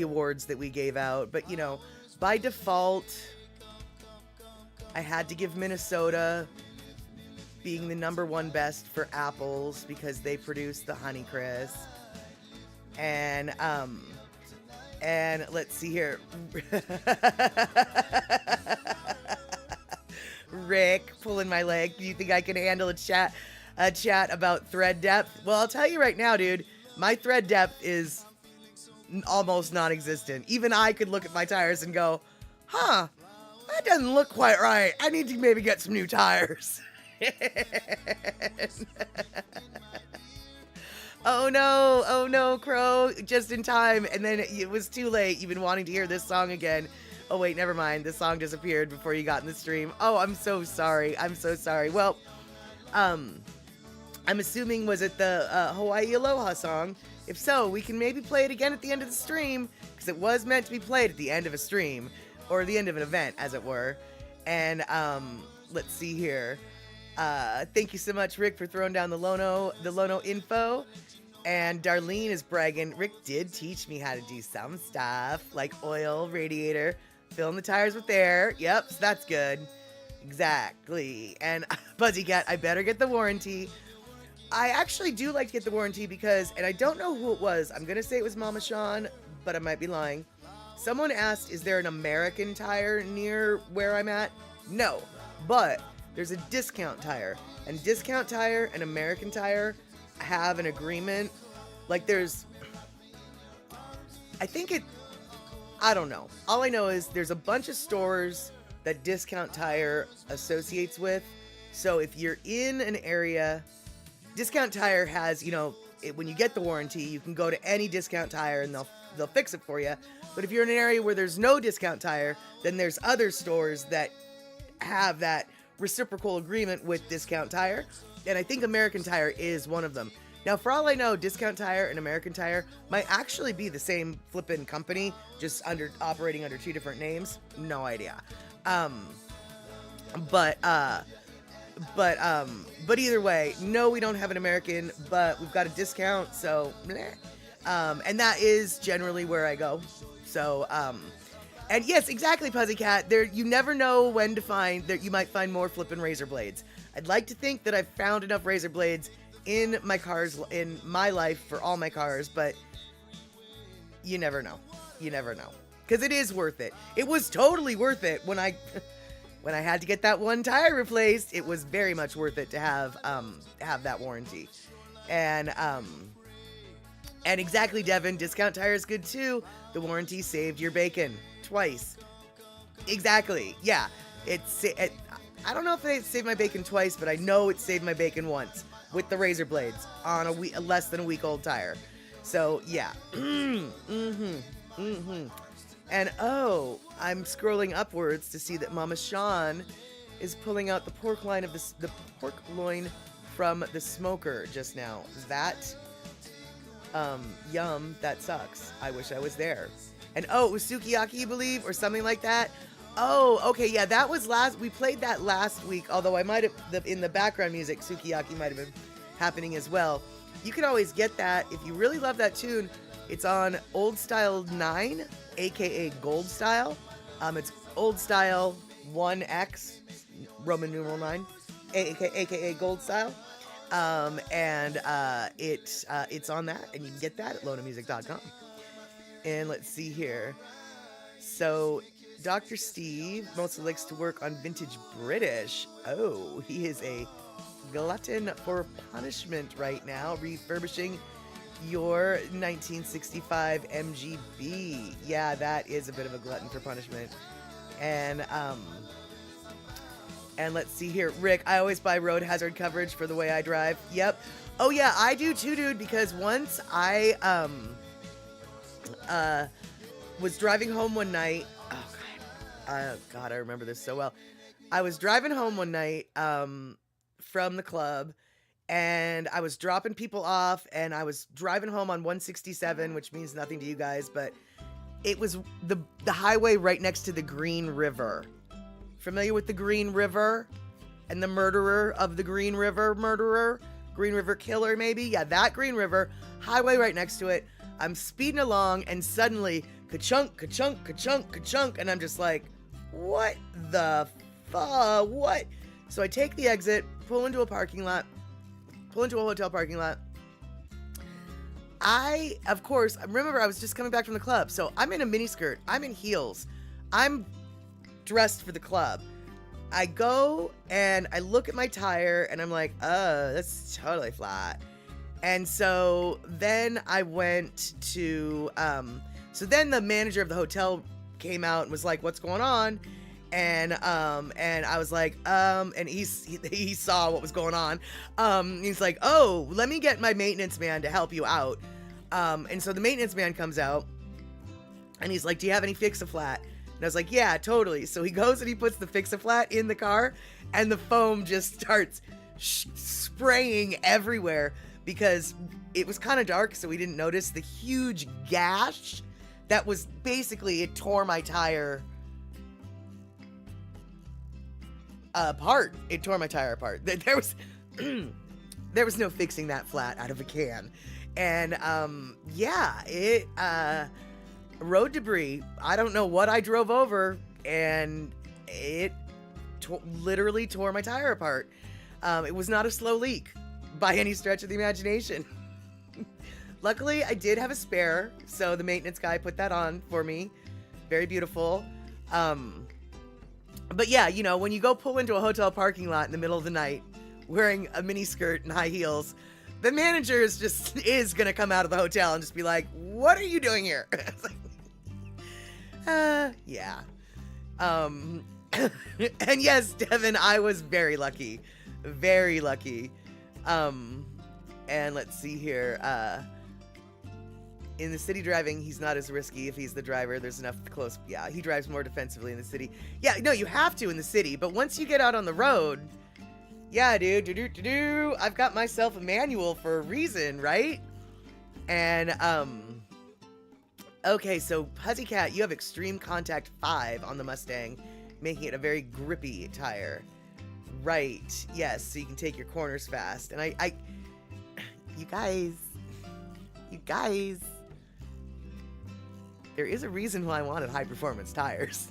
[SPEAKER 1] awards that we gave out, but you know, by default, I had to give Minnesota being the #1 best for apples because they produce the Honeycrisp. And let's see here. Rick pulling my leg. Do you think I can handle a chat about thread depth? Well, I'll tell you right now, dude, my thread depth is almost non-existent. Even I could look at my tires and go, that doesn't look quite right. I need to maybe get some new tires. Oh no, Crow, just in time. And then it was too late. You've been wanting to hear this song again. Oh wait, never mind. This song disappeared before you got in the stream. Oh, I'm so sorry. Well, I'm assuming, was it the Hawaii Aloha song? If so, we can maybe play it again at the end of the stream, because it was meant to be played at the end of a stream, or the end of an event, as it were. And let's see here. Thank you so much, Rick, for throwing down the Lono info. And Darlene is bragging, Rick did teach me how to do some stuff, like oil, radiator, filling the tires with air. Yep, so that's good. Exactly. And Pussycat, I better get the warranty. I actually do like to get the warranty because, and I don't know who it was, I'm going to say it was Mama Sean, but I might be lying. Someone asked, is there an American Tire near where I'm at? No, but there's a Discount Tire. And Discount Tire and American Tire have an agreement. Like I don't know. All I know is there's a bunch of stores that Discount Tire associates with. So if you're in an area, Discount Tire has, you know, when you get the warranty, you can go to any Discount Tire and they'll fix it for you. But if you're in an area where there's no Discount Tire, then there's other stores that have that reciprocal agreement with Discount Tire. And I think American Tire is one of them. Now, for all I know, Discount Tire and American Tire might actually be the same flippin' company, just operating under two different names. No idea. But either way, no, we don't have an American, but we've got a Discount, so bleh. And that is generally where I go. So, and yes, exactly, Pussycat. There, you never know when to find. There, you might find more flippin' razor blades. I'd like to think that I've found enough razor blades in my cars, in my life, for all my cars, but you never know. You never know, because it is worth it. It was totally worth it when I had to get that one tire replaced. It was very much worth it to have that warranty, and exactly, Devin. Discount Tire is good too. The warranty saved your bacon twice. Exactly. Yeah. I don't know if it saved my bacon twice, but I know it saved my bacon once with the razor blades on a less than a week old tire. So yeah. And oh, I'm scrolling upwards to see that Mama Sean is pulling out the pork pork loin from the smoker just now. That yum, that sucks. I wish I was there. And oh, it was sukiyaki, you believe, or something like that. Oh, okay, yeah, that was we played that last week, although I might have, in the background music, sukiyaki might have been happening as well. You can always get that, if you really love that tune, it's on Old Style 9, aka Gold Style. It's Old Style 1X, Roman numeral 9, aka Gold Style. It's on that, and you can get that at lonamusic.com. And let's see here. So, Dr. Steve mostly likes to work on vintage British. Oh, he is a glutton for punishment right now, refurbishing your 1965 MGB. Yeah, that is a bit of a glutton for punishment. And let's see here. Rick, I always buy road hazard coverage for the way I drive. Yep. Oh yeah, I do too, dude, because once I was driving home one night. God, I remember this so well. I was driving home one night from the club, and I was dropping people off, and I was driving home on 167, which means nothing to you guys, but it was the highway right next to the Green River. Familiar with the Green River and the murderer of the Green River Green River killer, maybe? Yeah, that Green River, highway right next to it. I'm speeding along, and suddenly, ka-chunk, ka-chunk, ka-chunk, ka-chunk, and I'm just like, what the fuck? What? So I take the exit, pull into a hotel parking lot. Of course, remember I was just coming back from the club, so I'm in a miniskirt, I'm in heels, I'm dressed for the club. I go and I look at my tire and I'm like, that's totally flat. And so then I went to, so then the manager of the hotel came out and was like, what's going on? And I was like, and he saw what was going on. He's like, oh, let me get my maintenance man to help you out. And so the maintenance man comes out and he's like, do you have any Fix-A-Flat? And I was like, yeah, totally. So he goes and he puts the Fix-A-Flat in the car, and the foam just starts spraying everywhere because it was kind of dark, so we didn't notice the huge gash that was basically, it tore my tire apart. It tore my tire apart. There was there was no fixing that flat out of a can. And road debris. I don't know what I drove over, and it literally tore my tire apart. It was not a slow leak by any stretch of the imagination. Luckily, I did have a spare, so the maintenance guy put that on for me. Very beautiful. But yeah, you know, when you go pull into a hotel parking lot in the middle of the night wearing a mini skirt and high heels, the manager is gonna come out of the hotel and just be like, what are you doing here? It's like, yeah. And yes, Devin, I was very lucky. Very lucky. And let's see here. In the city driving, he's not as risky if he's the driver. There's enough close. Yeah, he drives more defensively in the city. Yeah, no, you have to in the city. But once you get out on the road, yeah, dude, I've got myself a manual for a reason, right? And, okay, so Pussycat, you have Extreme Contact 5 on the Mustang, making it a very grippy tire. Right, yes, so you can take your corners fast. And you guys, there is a reason why I wanted high performance tires.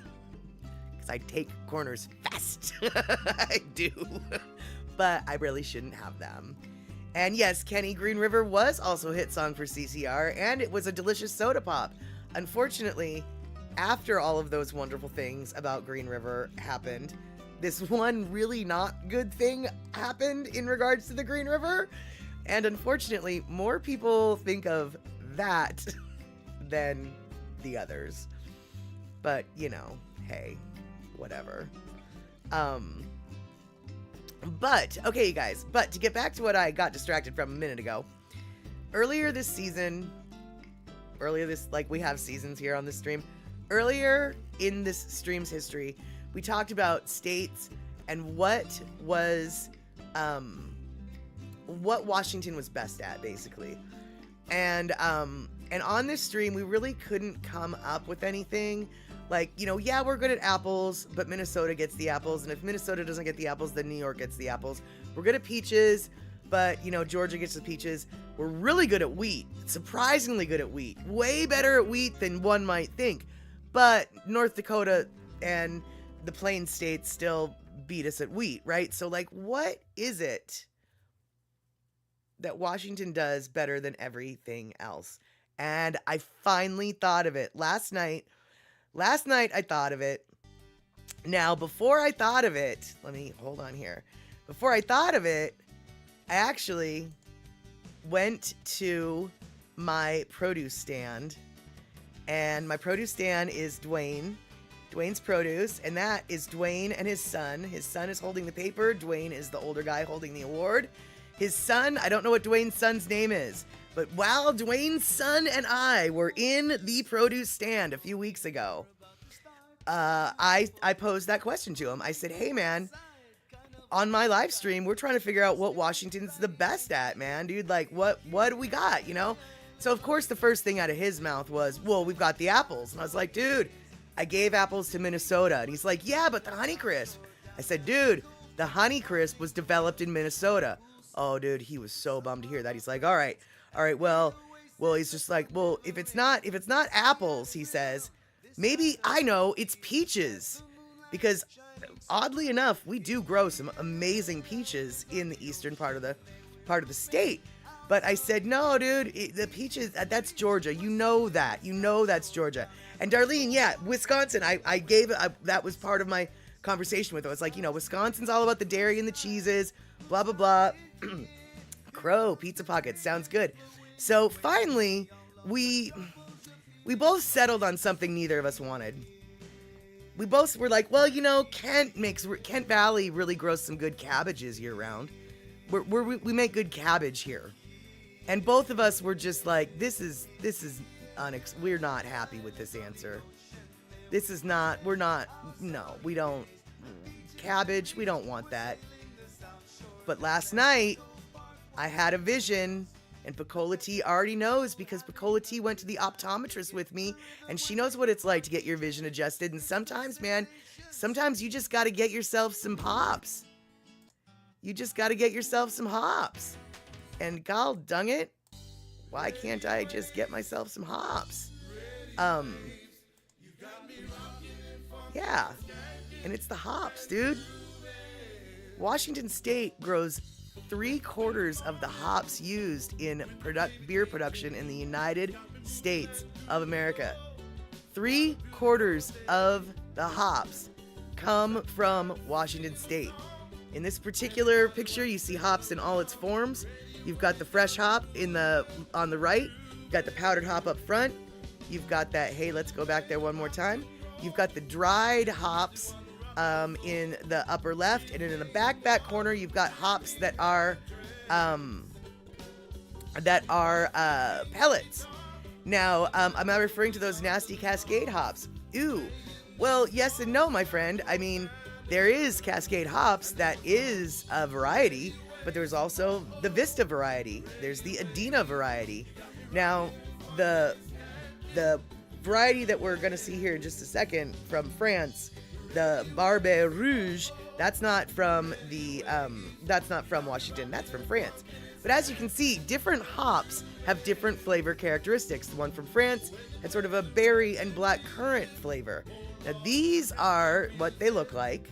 [SPEAKER 1] Because I take corners fast. I do. But I really shouldn't have them. And yes, Kenny, Green River was also a hit song for CCR, and it was a delicious soda pop. Unfortunately, after all of those wonderful things about Green River happened, this one really not good thing happened in regards to the Green River. And unfortunately, more people think of that than the others. But, you know, hey, whatever. Um, but okay, you guys. But to get back to what I got distracted from a minute ago, earlier this season, like we have seasons here on this stream. Earlier in this stream's history, we talked about states and what Washington was best at, basically. And on this stream, we really couldn't come up with anything. Like, you know, yeah, we're good at apples, but Minnesota gets the apples. And if Minnesota doesn't get the apples, then New York gets the apples. We're good at peaches, but, you know, Georgia gets the peaches. We're really good at wheat, surprisingly good at wheat. Way better at wheat than one might think. But North Dakota and the Plain States still beat us at wheat, right? So, like, what is it that Washington does better than everything else? And I finally thought of it last night. Last night I thought of it. Now, before I thought of it, let me hold on here. Before I thought of it, I actually went to my produce stand. And my produce stand is Dwayne's Produce, and that is Dwayne and his son. His son is holding the paper. Dwayne is the older guy holding the award. His son, I don't know what Dwayne's son's name is, but while Dwayne's son and I were in the produce stand a few weeks ago, I posed that question to him. I said, hey man, on my live stream, we're trying to figure out what Washington's the best at, man, dude. Like, what do we got, you know? So of course the first thing out of his mouth was, well, we've got the apples. And I was like, dude, I gave apples to Minnesota. And he's like, yeah, but the Honeycrisp. I said, dude, the Honeycrisp was developed in Minnesota. Oh, dude, he was so bummed to hear that. He's like, all right, well, he's just like, well, if it's not apples, he says, maybe I know it's peaches, because oddly enough, we do grow some amazing peaches in the eastern part of the state. But I said, no, dude, the peaches, that's Georgia. You know that. You know that's Georgia. And Darlene, yeah, Wisconsin, that was part of my conversation with her. I was like, you know, Wisconsin's all about the dairy and the cheeses, blah, blah, blah. Crow, Pizza Pocket, sounds good. So finally, we both settled on something neither of us wanted. We both were like, well, you know, Kent Valley really grows some good cabbages year round. We make good cabbage here. And both of us were just like, we're not happy with this answer. We don't, cabbage, we don't want that. But last night, I had a vision, and Pacola T already knows, because Pacola T went to the optometrist with me, and she knows what it's like to get your vision adjusted. And sometimes, man, you just got to get yourself some hops. And god dang it, why can't I just get myself some hops? Yeah, and it's the hops, dude. Washington State grows 3/4 of the hops used in beer production in the United States of America. 3/4 of the hops come from Washington State. In this particular picture, you see hops in all its forms. You've got the fresh hop on the right. You've got the powdered hop up front. You've got that, hey, let's go back there one more time. You've got the dried hops in the upper left, and then in the back corner, you've got hops that are pellets. Now, am I referring to those nasty Cascade hops? Ew. Well, yes and no, my friend. I mean, there is Cascade hops that is a variety, but there's also the Vista variety. There's the Adina variety. Now, the variety that we're going to see here in just a second from France, the Barbe Rouge, that's not from Washington. That's from France. But as you can see, different hops have different flavor characteristics. The one from France has sort of a berry and black currant flavor. Now, these are what they look like.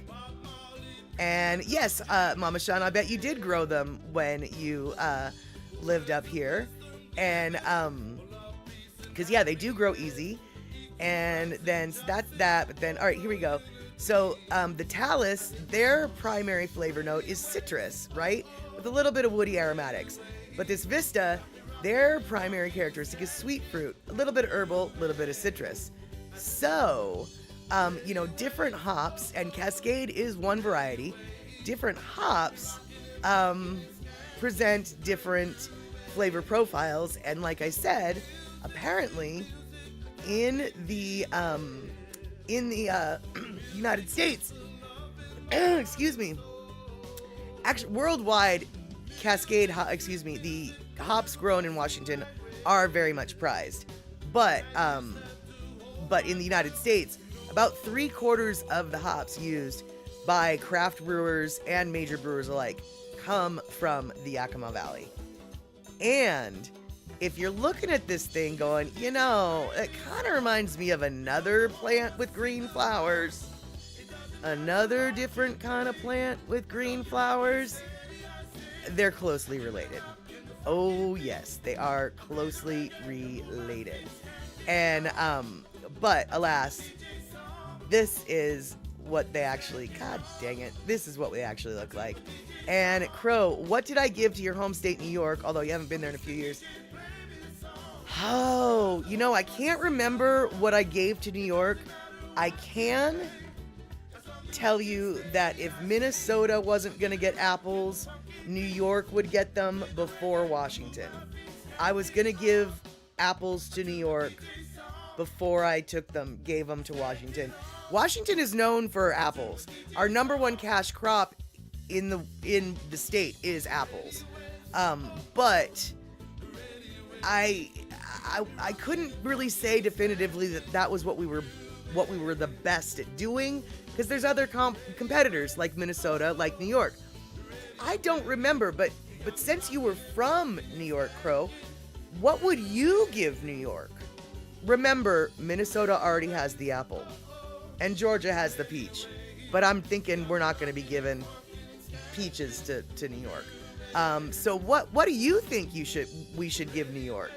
[SPEAKER 1] And yes, Mama Sean, I bet you did grow them when you lived up here. And because, yeah, they do grow easy. And then, so that's that. But then, all right, here we go. So the Talus, their primary flavor note is citrus, right? With a little bit of woody aromatics. But this Vista, their primary characteristic is sweet fruit. A little bit of herbal, a little bit of citrus. So different hops, and Cascade is one variety. Different hops present different flavor profiles, and like I said, apparently in the United States, excuse me, actually worldwide, the hops grown in Washington are very much prized, but in the United States, about 3/4 of the hops used by craft brewers and major brewers alike come from the Yakima Valley. And if you're looking at this thing going, it kind of reminds me of another plant with green flowers, another different kind of plant with green flowers, they're closely related. Oh yes, they are closely related. And but alas, this is what they actually, god dang it, this is what they actually look like. And Crow, what did I give to your home state, New York, although you haven't been there in a few years? Oh, I can't remember what I gave to New York. I can tell you that if Minnesota wasn't going to get apples, New York would get them before Washington. I was going to give apples to New York before I gave them to Washington. Washington is known for apples. Our number one cash crop in the state is apples. But I couldn't really say definitively that was what we were the best at doing, because there's other competitors like Minnesota, like New York. I don't remember, but since you were from New York, Crow, what would you give New York? Remember, Minnesota already has the apple, and Georgia has the peach. But I'm thinking we're not going to be giving peaches to New York. So what do you think we should give New York?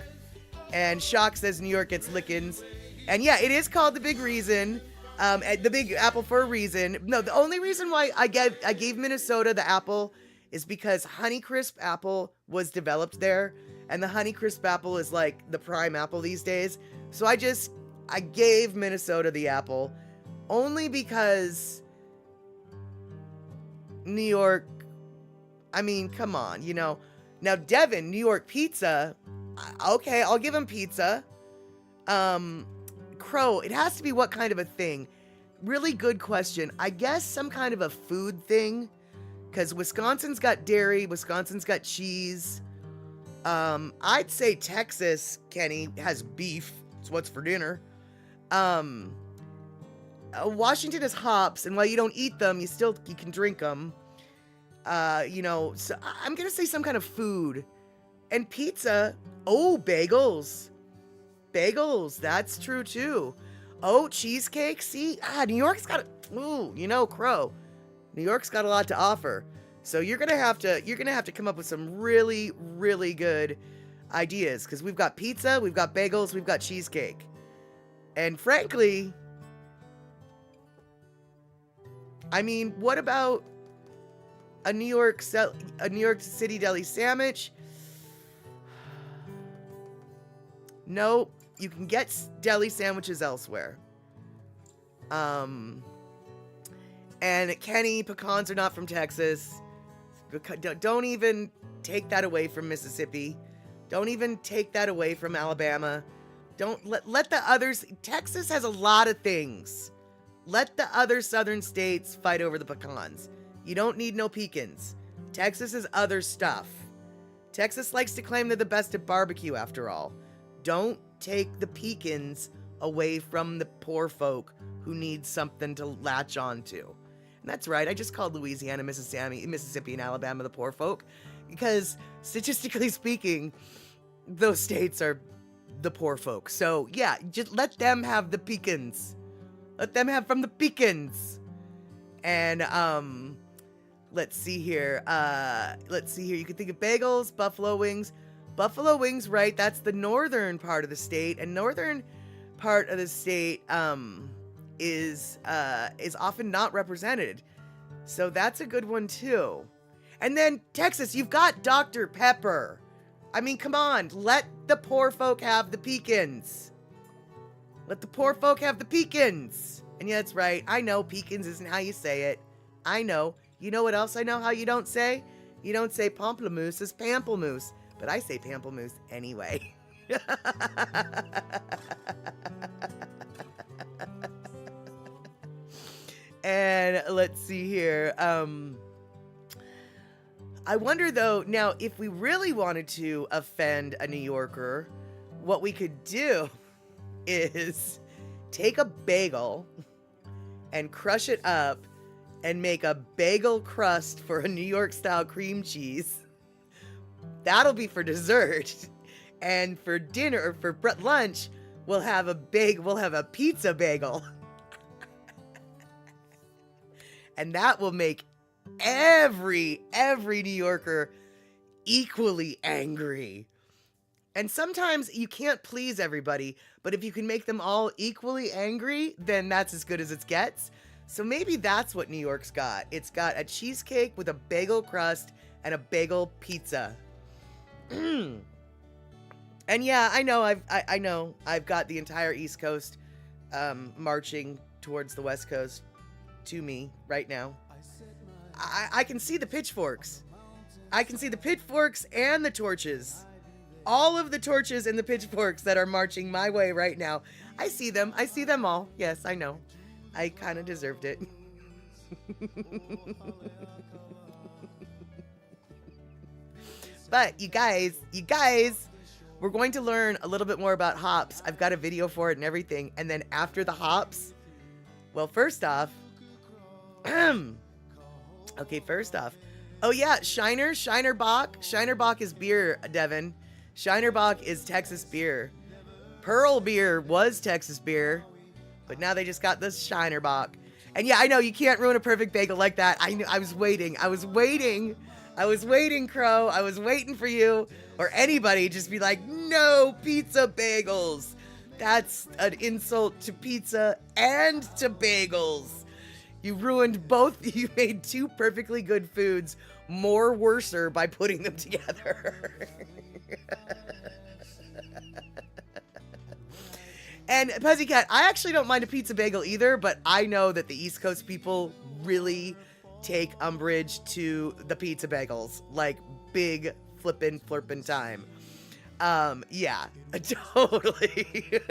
[SPEAKER 1] And Shock says New York gets lickins. And yeah, it is called the Big Reason, the Big Apple for a reason. No, the only reason why I gave Minnesota the apple is because Honeycrisp apple was developed there, and the Honeycrisp apple is like the prime apple these days. So I gave Minnesota the apple only because New York, I mean, come on, Now, Devin, New York pizza, okay, I'll give him pizza. Crow, it has to be what kind of a thing? Really good question. I guess some kind of a food thing, because Wisconsin's got dairy, Wisconsin's got cheese. I'd say Texas, Kenny, has beef. It's what's for dinner. Washington has hops, and while you don't eat them, you can drink them. So I'm gonna say some kind of food. And pizza, bagels. Bagels, that's true too. Oh, cheesecake, see? New York's got Crow. New York's got a lot to offer. So you're gonna have to come up with some really, really good ideas, because we've got pizza, we've got bagels, we've got cheesecake. And frankly, I mean, what about a New York City deli sandwich? No, you can get deli sandwiches elsewhere. And Kenny, pecans are not from Texas. Don't even take that away from Mississippi. Don't even take that away from Alabama. Don't let the others. Texas has a lot of things. Let the other southern states fight over the pecans. You don't need no pecans. Texas is other stuff. Texas likes to claim they're the best at barbecue, after all. Don't take the pecans away from the poor folk who need something to latch onto. And that's right, I just called Louisiana, Mississippi, and Alabama the poor folk, because statistically speaking, those states are the poor folk. So yeah, just let them have the pecans. Let them have from the pecans. And let's see here. You can think of bagels, buffalo wings. Buffalo wings, right? That's the northern part of the state, and northern part of the state is often not represented. So that's a good one too. And then Texas, you've got Dr. Pepper. I mean, come on, let the poor folk have the pecans. Let the poor folk have the pecans. And yeah, that's right. I know pecans isn't how you say it. I know. You know what else I know how you don't say? You don't say pamplemousse, it's pamplemousse. But I say pamplemousse anyway. And let's see here. I wonder though, now if we really wanted to offend a New Yorker, what we could do is take a bagel and crush it up and make a bagel crust for a New York style cream cheese. That'll be for dessert. And for dinner or for lunch, we'll have a pizza bagel. And that will make every New Yorker equally angry. And sometimes you can't please everybody, but if you can make them all equally angry, then that's as good as it gets. So maybe that's what New York's got. It's got a cheesecake with a bagel crust and a bagel pizza. And yeah, I know I've got the entire East Coast marching towards the West Coast to me right now. I can see the pitchforks. I can see the pitchforks and the torches. All of the torches and the pitchforks that are marching my way right now. I see them. I see them all. Yes, I know. I kind of deserved it. But you guys, we're going to learn a little bit more about hops. I've got a video for it and everything. And then after the hops, well, first off, okay, first off, oh yeah, Shiner Bock. Shiner Bock is beer, Devin. Shiner Bock is Texas beer. Pearl beer was Texas beer, but now they just got this Shiner Bock. And yeah, I know you can't ruin a perfect bagel like that. I was waiting, Crow. I was waiting for you or anybody just be like, no pizza bagels. That's an insult to pizza and to bagels. You ruined both. You made two perfectly good foods more worser by putting them together. And Pussycat, I actually don't mind a pizza bagel either, but I know that the East Coast people really take umbrage to the pizza bagels, like big flippin' flirpin' time. Yeah, totally.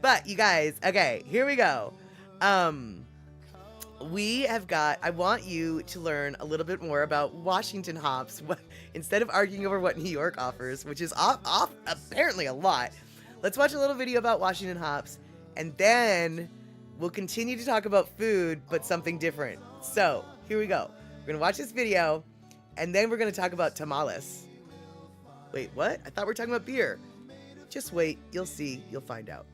[SPEAKER 1] But you guys, okay, here we go. We have got, I want you to learn a little bit more about Washington hops. Instead of arguing over what New York offers, which is off apparently a lot, let's watch a little video about Washington hops, and then we'll continue to talk about food, but something different. So, here we go. We're going to watch this video, and then we're going to talk about tamales. Wait, what? I thought we were talking about beer. Just wait. You'll see. You'll find out.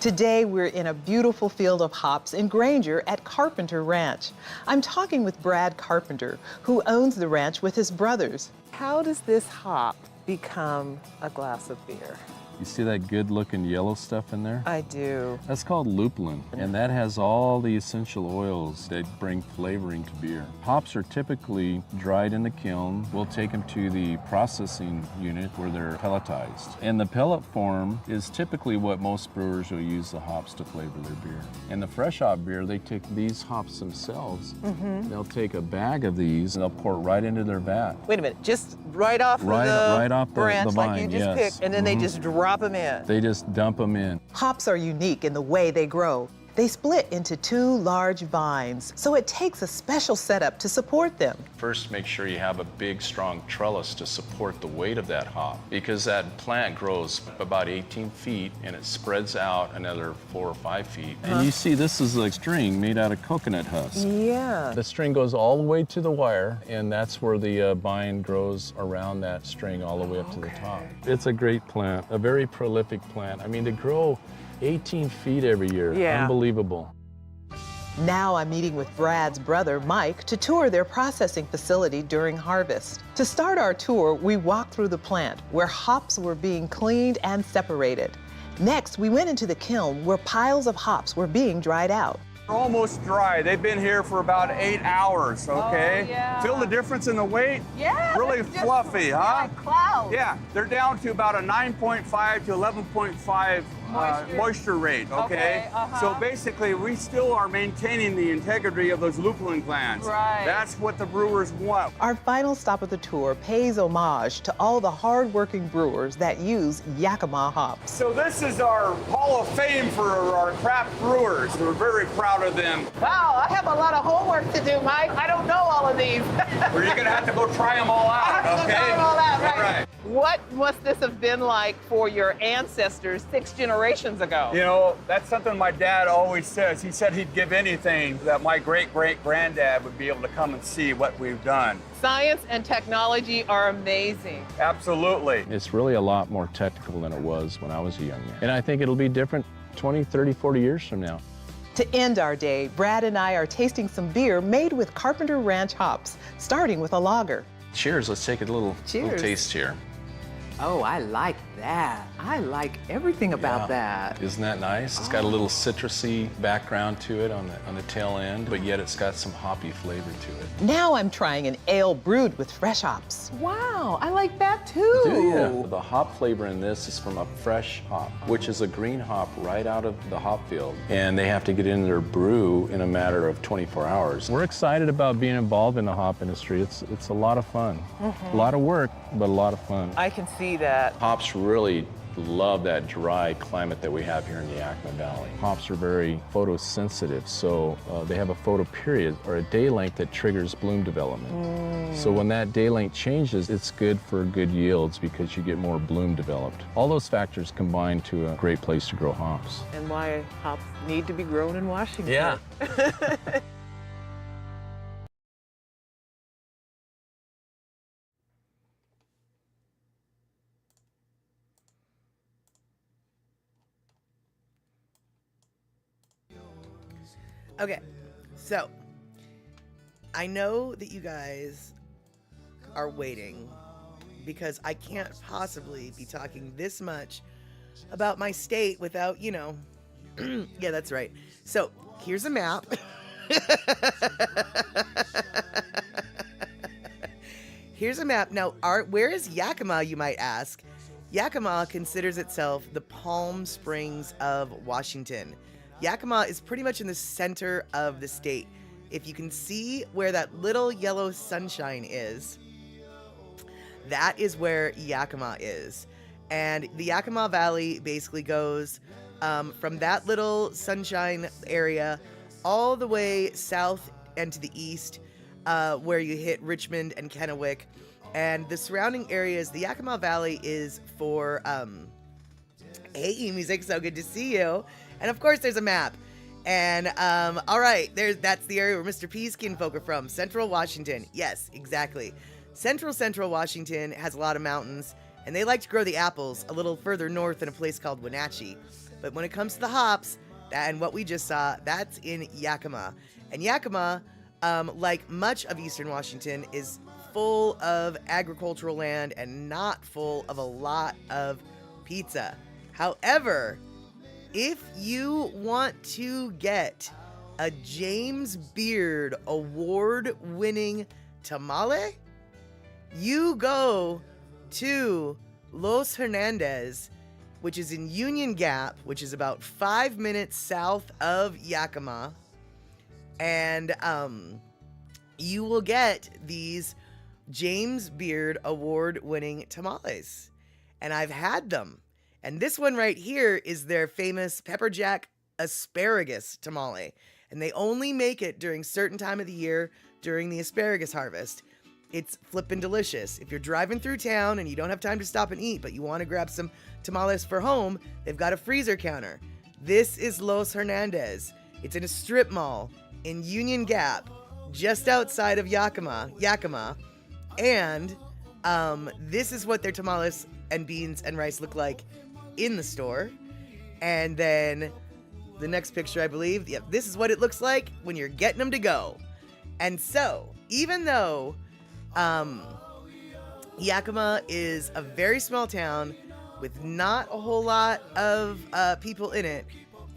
[SPEAKER 3] Today, we're in a beautiful field of hops in Granger at Carpenter Ranch. I'm talking with Brad Carpenter, who owns the ranch with his brothers.
[SPEAKER 4] How does this hop become a glass of beer?
[SPEAKER 5] You see that good-looking yellow stuff in there?
[SPEAKER 4] I do.
[SPEAKER 5] That's called lupulin, and that has all the essential oils that bring flavoring to beer. Hops are typically dried in the kiln. We'll take them to the processing unit where they're pelletized. And the pellet form is typically what most brewers will use the hops to flavor their beer. And the fresh hop beer, they take these hops themselves. They'll take a bag of these and they'll pour it right into their vat.
[SPEAKER 4] Wait a minute, just right off
[SPEAKER 5] Right off the
[SPEAKER 4] branch
[SPEAKER 5] vine,
[SPEAKER 4] like you just
[SPEAKER 5] yes.
[SPEAKER 4] picked, and then they just drop them in.
[SPEAKER 5] They just dump them in.
[SPEAKER 3] Hops are unique in the way they grow. They split into two large vines, so it takes a special setup to support them.
[SPEAKER 5] First, make sure you have a big, strong trellis to support the weight of that hop, because that plant grows about 18 feet and it spreads out another 4 or 5 feet. And you see this is a string made out of coconut husk.
[SPEAKER 4] Yeah.
[SPEAKER 5] The string goes all the way to the wire, and that's where the vine grows around that string all the way up to the top. It's a great plant, a very prolific plant. I mean, to grow 18 feet every year, unbelievable.
[SPEAKER 3] Now I'm meeting with Brad's brother, Mike, to tour their processing facility during harvest. To start our tour, we walked through the plant where hops were being cleaned and separated. Next, we went into the kiln where piles of hops were being dried out.
[SPEAKER 6] They're almost dry. They've been here for about 8 hours, okay?
[SPEAKER 4] Oh, yeah.
[SPEAKER 6] Feel the difference in the weight?
[SPEAKER 4] Yeah.
[SPEAKER 6] Really
[SPEAKER 4] they're just
[SPEAKER 6] fluffy, huh?
[SPEAKER 4] like clouds.
[SPEAKER 6] Yeah, they're down to about a 9.5 to 11.5 moisture rate, okay? So basically, we still are maintaining the integrity of those lupulin glands.
[SPEAKER 4] Right.
[SPEAKER 6] That's what the brewers want.
[SPEAKER 3] Our final stop of the tour pays homage to all the hard-working brewers that use Yakima hops.
[SPEAKER 6] So this is our Hall of Fame for our craft brewers. We're very proud of them.
[SPEAKER 4] Wow, I have a lot of homework to do, Mike. I don't know all of these.
[SPEAKER 6] Or you're gonna have to go try them all out, okay?
[SPEAKER 4] Try them all out, right?
[SPEAKER 6] All right.
[SPEAKER 4] What must this have been like for your ancestors 6 generations ago?
[SPEAKER 6] You know, that's something my dad always says. He said he'd give anything that my great-great-granddad would be able to come and see what we've done.
[SPEAKER 4] Science and technology are amazing.
[SPEAKER 6] Absolutely.
[SPEAKER 5] It's really a lot more technical than it was when I was a young man. And I think it'll be different 20, 30, 40 years from now.
[SPEAKER 3] To end our day, Brad and I are tasting some beer made with Carpenter Ranch hops, starting with a lager.
[SPEAKER 5] Cheers, let's take a little taste here.
[SPEAKER 3] Oh, I like that. I like everything about that.
[SPEAKER 5] Isn't that nice? It's got a little citrusy background to it on the tail end, but yet it's got some hoppy flavor to it.
[SPEAKER 3] Now I'm trying an ale brewed with fresh hops.
[SPEAKER 4] Wow, I like that too.
[SPEAKER 5] Do you? The hop flavor in this is from a fresh hop, which is a green hop right out of the hop field. And they have to get in their brew in a matter of 24 hours. We're excited about being involved in the hop industry. It's a lot of fun. A lot of work, but a lot of fun.
[SPEAKER 4] I can see that.
[SPEAKER 5] Hops really love that dry climate that we have here in the Yakima Valley. Hops are very photosensitive, so they have a photoperiod or a day length that triggers bloom development. So when that day length changes, it's good for good yields because you get more bloom developed. All those factors combine to a great place to grow hops.
[SPEAKER 4] And why hops need to be grown in Washington.
[SPEAKER 5] Yeah.
[SPEAKER 1] Okay, so I know that you guys are waiting because I can't possibly be talking this much about my state without, you know, yeah, that's right. So here's a map. Here's a map. Now, where is Yakima, you might ask? Yakima considers itself the Palm Springs of Washington. Yakima is pretty much in the center of the state. If you can see where that little yellow sunshine is, that is where Yakima is. And the Yakima Valley basically goes from that little sunshine area all the way south and to the east, where you hit Richmond and Kennewick. And the surrounding areas, the Yakima Valley is for, hey, music, so good to see you. And of course, there's a map. And all right, that's the area where Mr. P's kinfolk are from, Central Washington. Yes, exactly. Central Washington has a lot of mountains, and they like to grow the apples a little further north in a place called Wenatchee. But when it comes to the hops, and what we just saw, that's in Yakima. And Yakima, like much of eastern Washington, is full of agricultural land and not full of a lot of pizza. However, if you want to get a James Beard award-winning tamale, you go to Los Hernandez, which is in Union Gap, which is about 5 minutes south of Yakima, and you will get these James Beard award-winning tamales. And I've had them. And this one right here is their famous pepper jack asparagus tamale. And they only make it during certain time of the year during the asparagus harvest. It's flippin' delicious. If you're driving through town and you don't have time to stop and eat, but you want to grab some tamales for home, they've got a freezer counter. This is Los Hernandez. It's in a strip mall in Union Gap, just outside of Yakima. And this is what their tamales and beans and rice look like in the store. And then the next picture, I believe, yeah, this is what it looks like when you're getting them to go. And so, even though Yakima is a very small town with not a whole lot of people in it,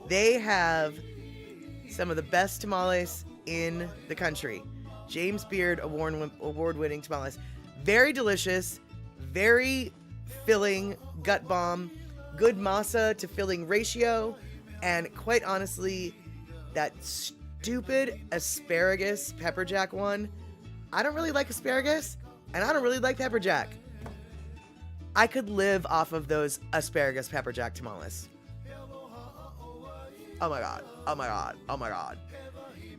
[SPEAKER 1] they have some of the best tamales in the country. James Beard award-winning tamales. Very delicious, very filling, gut bomb, good masa to filling ratio, and quite honestly, that stupid asparagus pepper jack one. I don't really like asparagus, and I don't really like pepper jack. I could live off of those asparagus pepper jack tamales. Oh my god. Oh my god. Oh my god.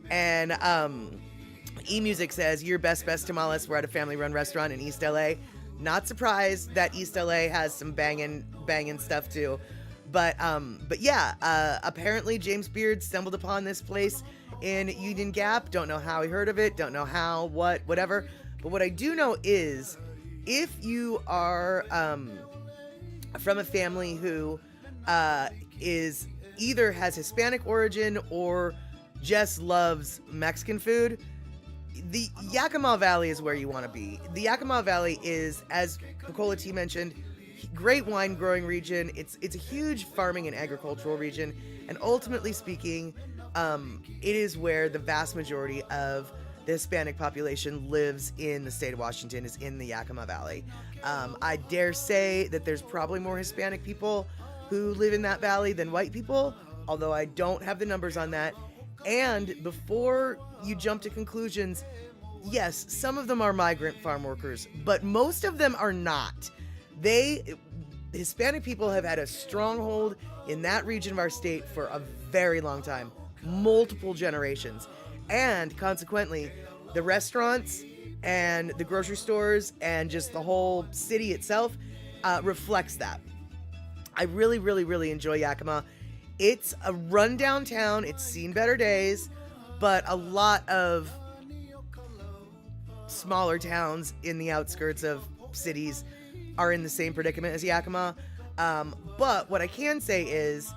[SPEAKER 1] And eMusic says, your best tamales were at a family-run restaurant in East LA. Not surprised that East LA has some banging stuff too. But yeah, apparently James Beard stumbled upon this place in Union Gap. Don't know how he heard of it. Don't know how, whatever. But what I do know is, if you are from a family who is either has Hispanic origin or just loves Mexican food, the Yakima Valley is where you want to be. The Yakima Valley is, as Pecola T mentioned, great wine growing region. It's a huge farming and agricultural region, and ultimately speaking, it is where the vast majority of the Hispanic population lives in the state of Washington, is in the Yakima Valley. I dare say that there's probably more Hispanic people who live in that valley than white people, although I don't have the numbers on that. And before you jump to conclusions, yes, some of them are migrant farm workers, but most of them are not. Hispanic people have had a stronghold in that region of our state for a very long time, multiple generations. And consequently, the restaurants and the grocery stores and just the whole city itself reflects that. I really, really, really enjoy Yakima. It's a rundown town. It's seen better days, but a lot of smaller towns in the outskirts of cities are in the same predicament as Yakima. But what I can say is,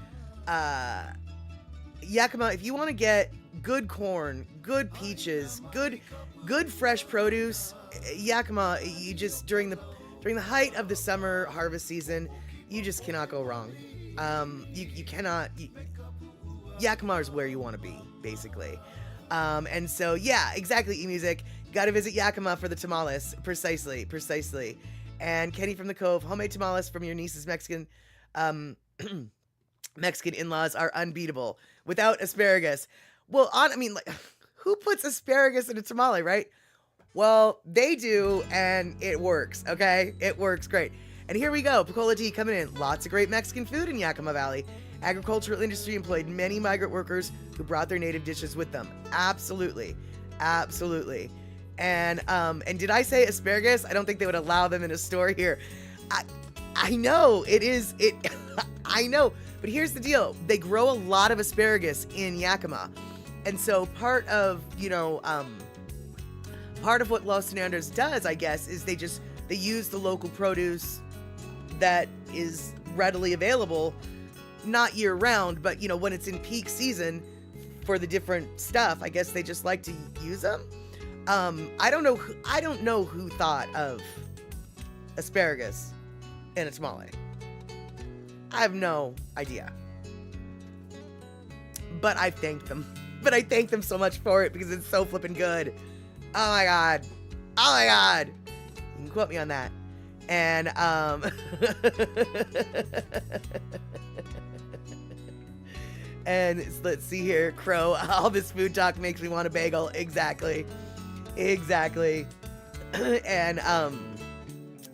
[SPEAKER 1] Yakima, if you want to get good corn, good peaches, good fresh produce, Yakima, you just during the height of the summer harvest season, you just cannot go wrong. You cannot. Yakima is where you want to be, basically. And so, yeah, exactly. eMusic, got to visit Yakima for the tamales. Precisely. And Kenny from the Cove, homemade tamales from your niece's Mexican in-laws are unbeatable without asparagus. Well, who puts asparagus in a tamale, right? Well, they do, and it works, okay? It works great. And here we go, Pecola T coming in. Lots of great Mexican food in Yakima Valley. Agricultural industry employed many migrant workers who brought their native dishes with them. Absolutely. And did I say asparagus? I don't think they would allow them in a store here. I know, I know, but here's the deal. They grow a lot of asparagus in Yakima. And so part of what Los Neanders does, I guess, is they use the local produce that is readily available, not year round, but when it's in peak season for the different stuff, I guess they just like to use them. I don't know who thought of asparagus in a tamale. I have no idea. But I thank them. But I thank them so much for it because it's so flippin' good. Oh my god. You can quote me on that. And and let's see here, Crow. All this food talk makes me want a bagel. Exactly. And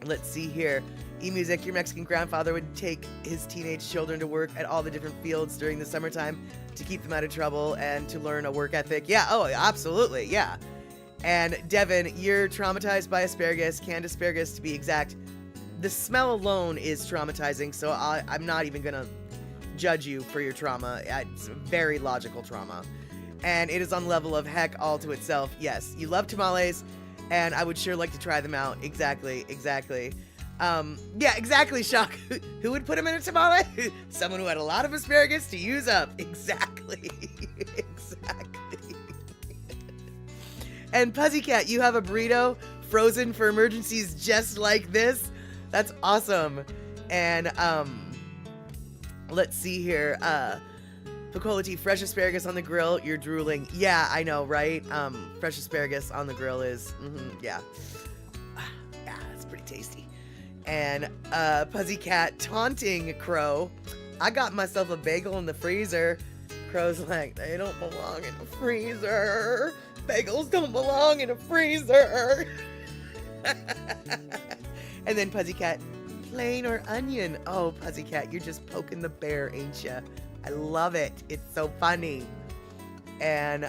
[SPEAKER 1] let's see here. eMusic, your Mexican grandfather would take his teenage children to work at all the different fields during the summertime to keep them out of trouble and to learn a work ethic. Yeah, oh, absolutely, yeah. And Devin, you're traumatized by asparagus, canned asparagus to be exact. The smell alone is traumatizing, so I'm not even gonna judge you for your trauma. It's very logical trauma. And it is on level of heck all to itself. Yes, you love tamales, and I would sure like to try them out. Exactly. Yeah, exactly, Shock. Who would put them in a tamale? Someone who had a lot of asparagus to use up. Exactly. And Pussycat, you have a burrito frozen for emergencies just like this? That's awesome. And let's see here. Picolati, fresh asparagus on the grill, you're drooling. Yeah, I know, right? Fresh asparagus on the grill is, yeah. Yeah, it's pretty tasty. And Pussycat taunting Crow, I got myself a bagel in the freezer. Crow's like, they don't belong in a freezer. Bagels don't belong in a freezer. And then Pussycat, plain or onion? Oh, Pussycat, you're just poking the bear, ain't ya? I love it. It's so funny. And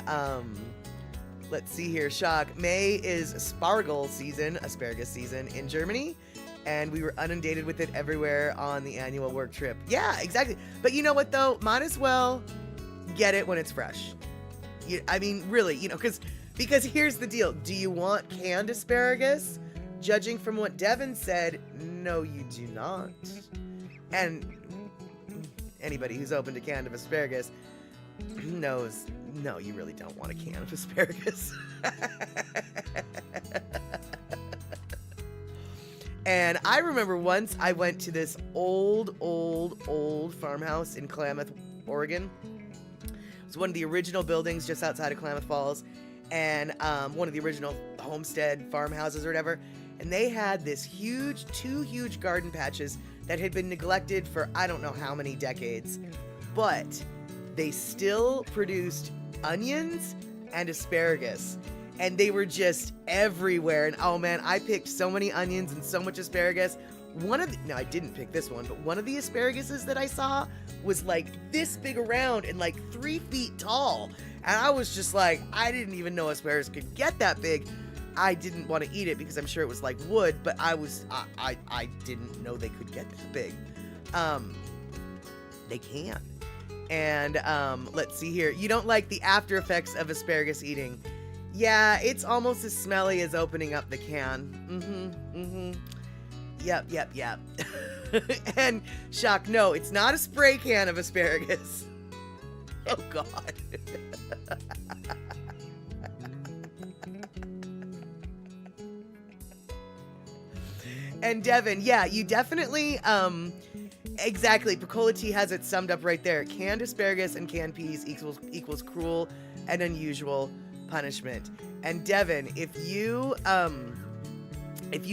[SPEAKER 1] let's see here. Shock. May is asparagus season in Germany, and we were inundated with it everywhere on the annual work trip. Yeah, exactly. But you know what though? Might as well get it when it's fresh. I mean, really, because here's the deal. Do you want canned asparagus? Judging from what Devin said, no, you do not. And anybody who's open to canned asparagus knows, no, you really don't want a can of asparagus. And I remember once I went to this old farmhouse in Klamath, Oregon. It's one of the original buildings just outside of Klamath Falls, and one of the original homestead farmhouses or whatever. And they had this two huge garden patches that had been neglected for I don't know how many decades, but they still produced onions and asparagus, and they were just everywhere. And oh man, I picked so many onions and so much asparagus. No, I didn't pick this one, but one of the asparaguses that I saw was like this big around and like 3 feet tall. And I was just like, I didn't even know asparagus could get that big. I didn't want to eat it because I'm sure it was like wood, but I didn't know they could get that big. They can. And let's see here. You don't like the after effects of asparagus eating. Yeah, it's almost as smelly as opening up the can. Yep. And Shock, no, it's not a spray can of asparagus. Oh God. And Devin, yeah, you definitely, exactly, Picolati has it summed up right there. Canned asparagus and canned peas equals cruel and unusual punishment. And Devin, if you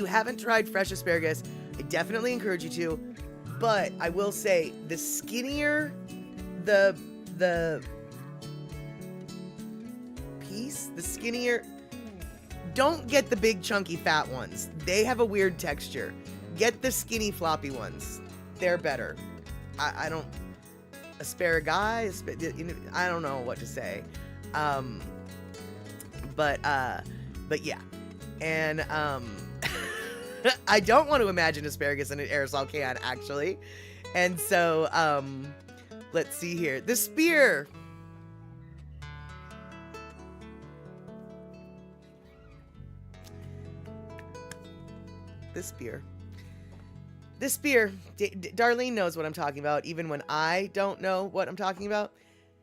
[SPEAKER 1] haven't tried fresh asparagus, I definitely encourage you to. But I will say, the skinnier the piece, the skinnier. Don't get the big chunky fat ones. They have a weird texture. Get the skinny floppy ones. They're better. I don't asparagus. I don't know what to say. But yeah. And I don't want to imagine asparagus in an aerosol can, actually. And so let's see here. The spear. This spear. Darlene knows what I'm talking about, even when I don't know what I'm talking about.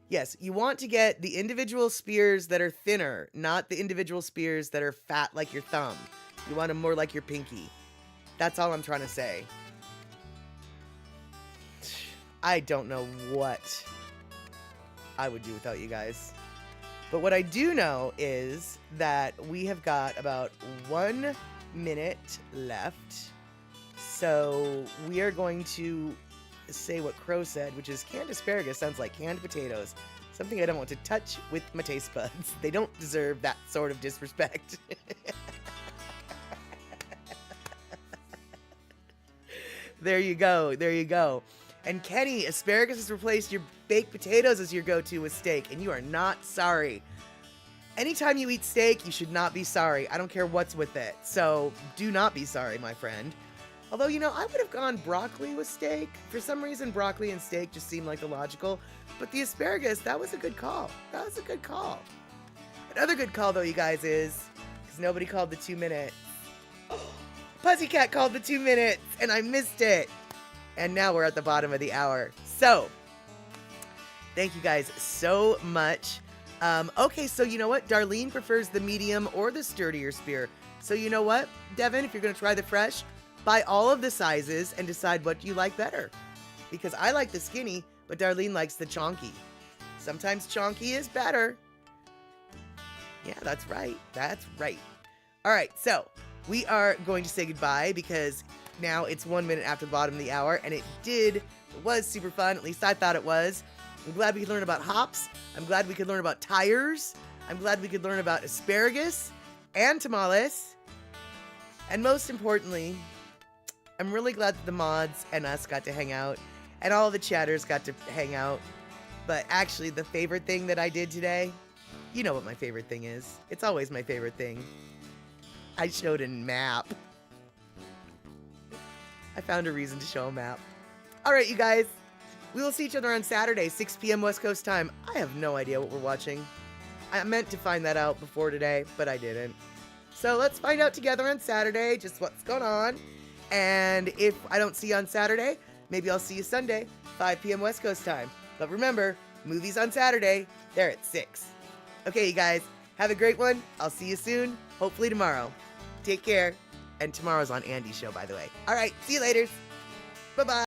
[SPEAKER 1] Yes, you want to get the individual spears that are thinner, not the individual spears that are fat like your thumb. You want them more like your pinky. That's all I'm trying to say. I don't know what I would do without you guys. But what I do know is that we have got about 1 minute left. So we are going to say what Crow said, which is canned asparagus sounds like canned potatoes. Something I don't want to touch with my taste buds. They don't deserve that sort of disrespect. There you go. And Kenny, asparagus has replaced your baked potatoes as your go-to with steak, and you are not sorry. Anytime you eat steak, you should not be sorry. I don't care what's with it. So do not be sorry, my friend. Although, I would have gone broccoli with steak. For some reason, broccoli and steak just seemed like the logical. But the asparagus, that was a good call. Another good call, though, you guys, is because nobody called the 2 minutes. Pussycat called the 2 minutes, and I missed it. And now we're at the bottom of the hour. So, thank you guys so much. Okay, so you know what? Darlene prefers the medium or the sturdier spear. So you know what, Devin, if you're going to try the fresh, buy all of the sizes and decide what you like better. Because I like the skinny, but Darlene likes the chonky. Sometimes chonky is better. Yeah, that's right. That's right. All right, so we are going to say goodbye because now it's 1 minute after the bottom of the hour, and it was super fun. At least I thought it was. I'm glad we could learn about hops. I'm glad we could learn about tires. I'm glad we could learn about asparagus and tamales. And most importantly, I'm really glad that the mods and us got to hang out, and all the chatters got to hang out. But actually, the favorite thing that I did today, you know what my favorite thing is. It's always my favorite thing. I showed a map. I found a reason to show a map. All right, you guys. We will see each other on Saturday, 6 p.m. West Coast time. I have no idea what we're watching. I meant to find that out before today, but I didn't. So let's find out together on Saturday just what's going on. And if I don't see you on Saturday, maybe I'll see you Sunday, 5 p.m. West Coast time. But remember, movies on Saturday, they're at 6. Okay, you guys, have a great one. I'll see you soon, hopefully tomorrow. Take care. And tomorrow's on Andy's show, by the way. All right, see you later. Bye-bye.